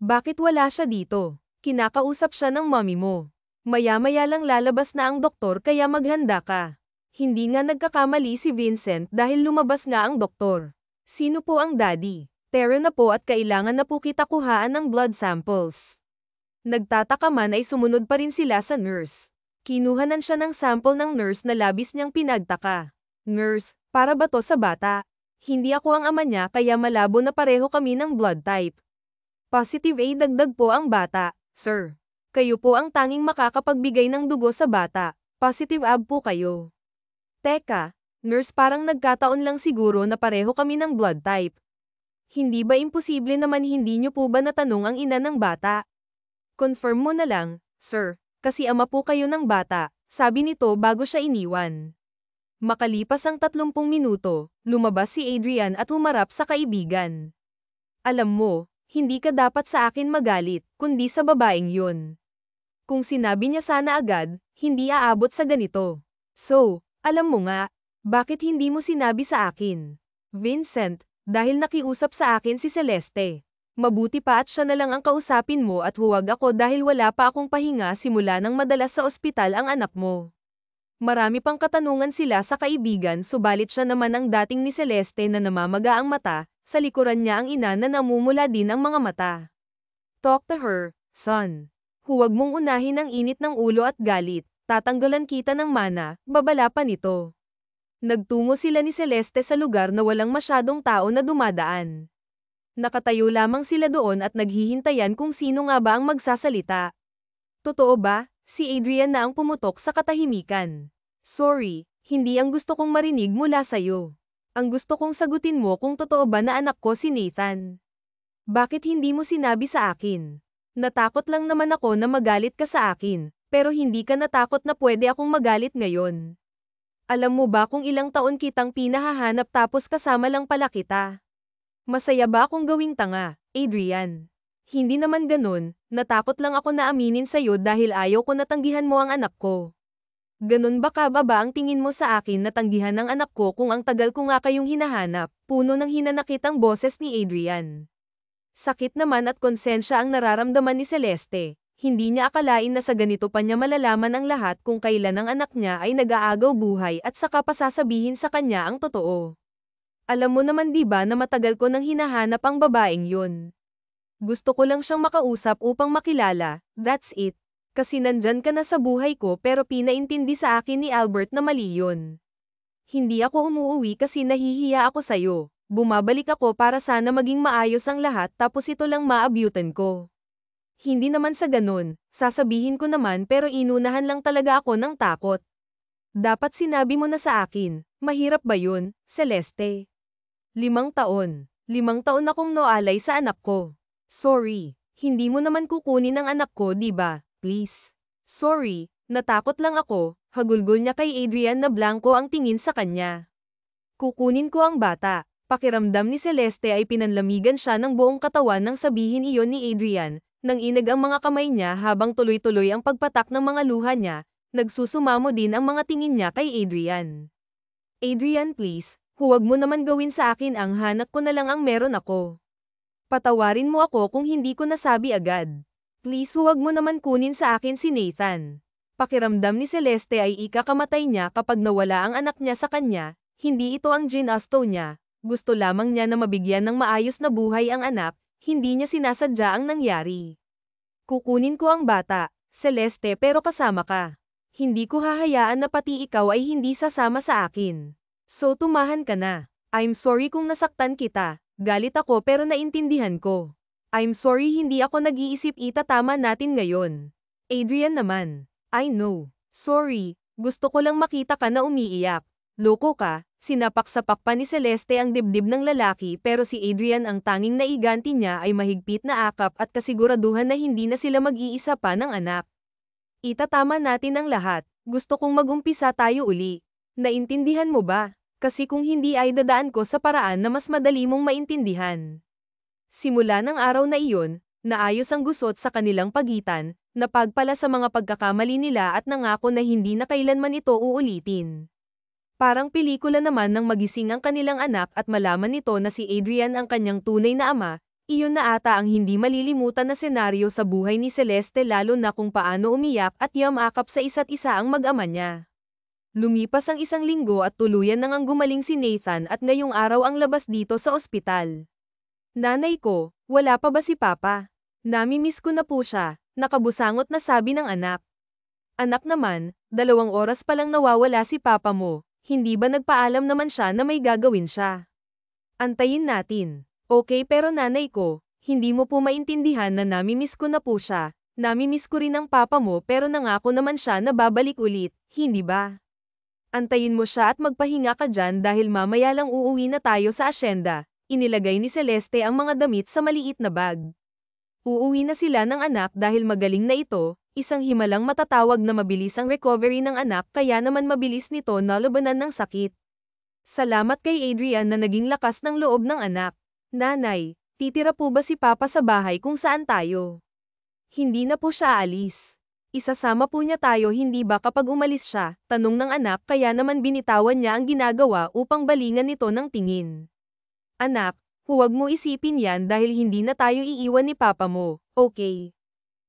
A: Bakit wala siya dito? Kinakausap siya ng mommy mo. Maya-maya lang lalabas na ang doktor kaya maghanda ka. Hindi nga nagkakamali si Vincent dahil lumabas nga ang doktor. Sino po ang daddy? Tara na po at kailangan na po kita kuhaan ng blood samples. Nagtataka man ay sumunod pa rin sila sa nurse. Kinuhanan siya ng sample ng nurse na labis niyang pinagtaka. Nurse, para ba to sa bata? Hindi ako ang ama niya kaya malabo na pareho kami ng blood type. Positive A dagdag po ang bata, sir. Kayo po ang tanging makakapagbigay ng dugo sa bata. Positive AB po kayo. Teka, nurse parang nagkataon lang siguro na pareho kami ng blood type. Hindi ba imposible naman hindi niyo po ba natanong ang ina ng bata? Confirm mo na lang, sir, kasi ama po kayo ng bata, sabi nito bago siya iniwan. Makalipas ang 30 minuto, lumabas si Adrian at humarap sa kaibigan. Alam mo, hindi ka dapat sa akin magalit, kundi sa babaeng yun. Kung sinabi niya sana agad, hindi aabot sa ganito. So, alam mo nga, bakit hindi mo sinabi sa akin? Vincent, dahil nakiusap sa akin si Celeste. Mabuti pa at siya na lang ang kausapin mo at huwag ako dahil wala pa akong pahinga simula nang madalas sa ospital ang anak mo. Marami pang katanungan sila sa kaibigan subalit siya naman ang dating ni Celeste na namamaga ang mata, sa likuran niya ang ina na namumula din ang mga mata. Talk to her, son. Huwag mong unahin ang init ng ulo at galit, tatanggalan kita ng mana, babala pa nito. Nagtungo sila ni Celeste sa lugar na walang masyadong tao na dumadaan. Nakatayo lamang sila doon at naghihintayan kung sino nga ba ang magsasalita. Totoo ba? Si Adrian na ang pumutok sa katahimikan. Sorry, hindi ang gusto kong marinig mula sa'yo. Ang gusto kong sagutin mo kung totoo ba na anak ko si Nathan. Bakit hindi mo sinabi sa akin? Natakot lang naman ako na magalit ka sa akin, pero hindi ka natakot na pwede akong magalit ngayon. Alam mo ba kung ilang taon kitang pinahahanap tapos kasama lang pala kita? Masaya ba akong gawing tanga, Adrian? Hindi naman ganun, natakot lang ako na aminin sa'yo dahil ayaw ko natanggihan mo ang anak ko. Ganun ba kababa ang tingin mo sa akin na tanggihan ng anak ko kung ang tagal ko nga kayong hinahanap? Puno ng hinanakit ang boses ni Adrian. Sakit naman at konsensya ang nararamdaman ni Celeste. Hindi niya akalain na sa ganito pa niya malalaman ang lahat kung kailan ang anak niya ay nag-aagaw buhay at saka pa sasabihin sa kanya ang totoo. Alam mo naman di ba na matagal ko nang hinahanap ang babaeng yun. Gusto ko lang siyang makausap upang makilala, that's it. Kasi nandyan ka na sa buhay ko pero pinaintindi sa akin ni Albert na mali yun. Hindi ako umuuwi kasi nahihiya ako sa'yo. Bumabalik ako para sana maging maayos ang lahat tapos ito lang maabutan ko. Hindi naman sa ganun, sasabihin ko naman pero inunahan lang talaga ako ng takot. Dapat sinabi mo na sa akin, mahirap ba yun, Celeste? 5 taon. 5 taon akong noalay sa anak ko. Sorry, hindi mo naman kukunin ang anak ko, di ba? Please. Sorry, natakot lang ako, hagulgol niya kay Adrian na blanco ang tingin sa kanya. Kukunin ko ang bata. Pakiramdam ni Celeste ay pinanlamigan siya ng buong katawan nang sabihin iyon ni Adrian, nang inag ang mga kamay niya habang tuloy-tuloy ang pagpatak ng mga luha niya, nagsusumamo din ang mga tingin niya kay Adrian. Adrian please, huwag mo naman gawin sa akin ang hanak ko na lang ang meron ako. Patawarin mo ako kung hindi ko nasabi agad. Please huwag mo naman kunin sa akin si Nathan. Pakiramdam ni Celeste ay ikakamatay niya kapag nawala ang anak niya sa kanya, hindi ito ang ginusto niya. Gusto lamang niya na mabigyan ng maayos na buhay ang anak, hindi niya sinasadya ang nangyari. Kukunin ko ang bata, Celeste pero kasama ka. Hindi ko hahayaan na pati ikaw ay hindi sasama sa akin. So tumahan ka na. I'm sorry kung nasaktan kita. Galit ako pero naintindihan ko. I'm sorry hindi ako nag-iisip itatama natin ngayon. Adrian naman. I know. Sorry, gusto ko lang makita ka na umiiyak. Loko ka. Sinapak-sapak pa ni Celeste ang dibdib ng lalaki pero si Adrian ang tanging naiganti niya ay mahigpit na akap at kasiguraduhan na hindi na sila mag-iisa pa ng anak. Itatama natin ang lahat, gusto kong mag-umpisa tayo uli. Naintindihan mo ba? Kasi kung hindi ay dadaan ko sa paraan na mas madali mong maintindihan. Simula ng araw na iyon, naayos ang gusot sa kanilang pagitan, napagpala sa mga pagkakamali nila at nangako na hindi na kailanman ito uulitin. Parang pelikula naman nang magising ang kanilang anak at malaman nito na si Adrian ang kanyang tunay na ama, iyon na ata ang hindi malilimutan na senaryo sa buhay ni Celeste lalo na kung paano umiyak at yamakap sa isa't isa ang mag-ama niya. Lumipas ang 1 linggo at tuluyan nang ang gumaling si Nathan at ngayong araw ang labas dito sa ospital. Nanay ko, wala pa ba si Papa? Namimiss ko na po siya, nakabusangot na sabi ng anak. Anak naman, 2 oras pa lang nawawala si Papa mo. Hindi ba nagpaalam naman siya na may gagawin siya? Antayin natin. Okay pero nanay ko, hindi mo po maintindihan na namimiss ko na po siya. Namimiss ko rin ang papa mo pero nangako naman siya na babalik ulit, hindi ba? Antayin mo siya at magpahinga ka dyan dahil mamaya lang uuwi na tayo sa asyenda. Inilagay ni Celeste ang mga damit sa maliit na bag. Uuwi na sila ng anak dahil magaling na ito. Isang himalang matatawag na mabilis ang recovery ng anak kaya naman mabilis nito nalabanan ng sakit. Salamat kay Adrian na naging lakas ng loob ng anak. Nanay, titira po ba si Papa sa bahay kung saan tayo? Hindi na po siya aalis. Isasama po niya tayo hindi ba kapag umalis siya, tanong ng anak kaya naman binitawan niya ang ginagawa upang balingan nito ng tingin. Anak, huwag mo isipin yan dahil hindi na tayo iiwan ni Papa mo, okay?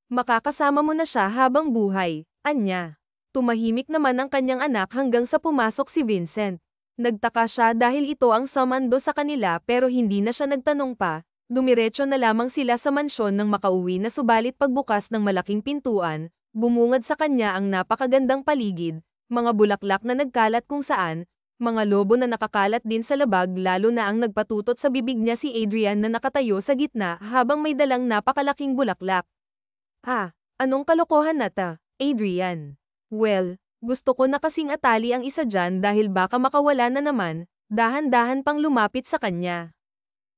A: Makakasama mo na siya habang buhay, anya. Tumahimik naman ang kanyang anak hanggang sa pumasok si Vincent. Nagtaka siya dahil ito ang sumando sa kanila pero hindi na siya nagtanong pa. Dumiretso na lamang sila sa mansyon nang makauwi na subalit pagbukas ng malaking pintuan, bumungad sa kanya ang napakagandang paligid, mga bulaklak na nagkalat kung saan, mga lobo na nakakalat din sa labag lalo na ang nagpatutot sa bibig niya si Adrian na nakatayo sa gitna habang may dalang napakalaking bulaklak. Anong kalokohan na ta, Adrian? Well, gusto ko na kasing atali ang isa dyan dahil baka makawala na naman, dahan-dahan pang lumapit sa kanya.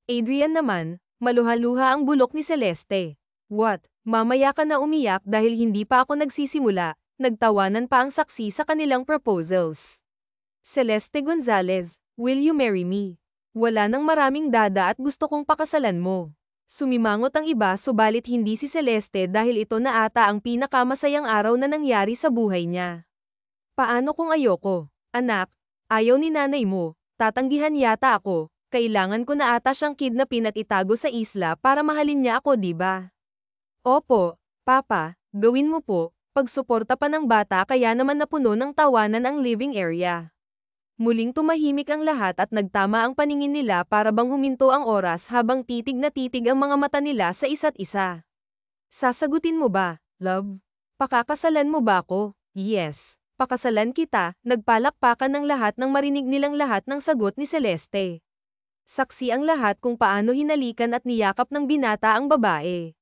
A: Adrian naman, maluha-luha ang bulok ni Celeste. What? Mamaya ka na umiyak dahil hindi pa ako nagsisimula, nagtawanan pa ang saksi sa kanilang proposals. Celeste Gonzalez, will you marry me? Wala nang maraming dada at gusto kong pakasalan mo. Sumimangot ang iba subalit hindi si Celeste dahil ito na ata ang pinakamasayang araw na nangyari sa buhay niya. Paano kung ayoko? Anak, ayaw ni nanay mo, tatanggihan yata ako, kailangan ko na ata siyang kidnapin at itago sa isla para mahalin niya ako diba? Opo, Papa, gawin mo po, pagsuporta pa ng bata kaya naman napuno ng tawanan ang living area. Muling tumahimik ang lahat at nagtama ang paningin nila para bang huminto ang oras habang titig na titig ang mga mata nila sa isa't isa. Sasagutin mo ba, love? Pakakasalan mo ba ako? Yes, pakasalan kita, nagpalakpakan ng lahat nang marinig nilang lahat ng sagot ni Celeste. Saksi ang lahat kung paano hinalikan at niyakap ng binata ang babae.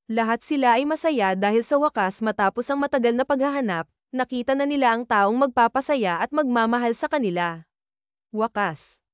A: Lahat sila ay masaya dahil sa wakas matapos ang matagal na paghahanap, nakita na nila ang taong magpapasaya at magmamahal sa kanila. Wakas.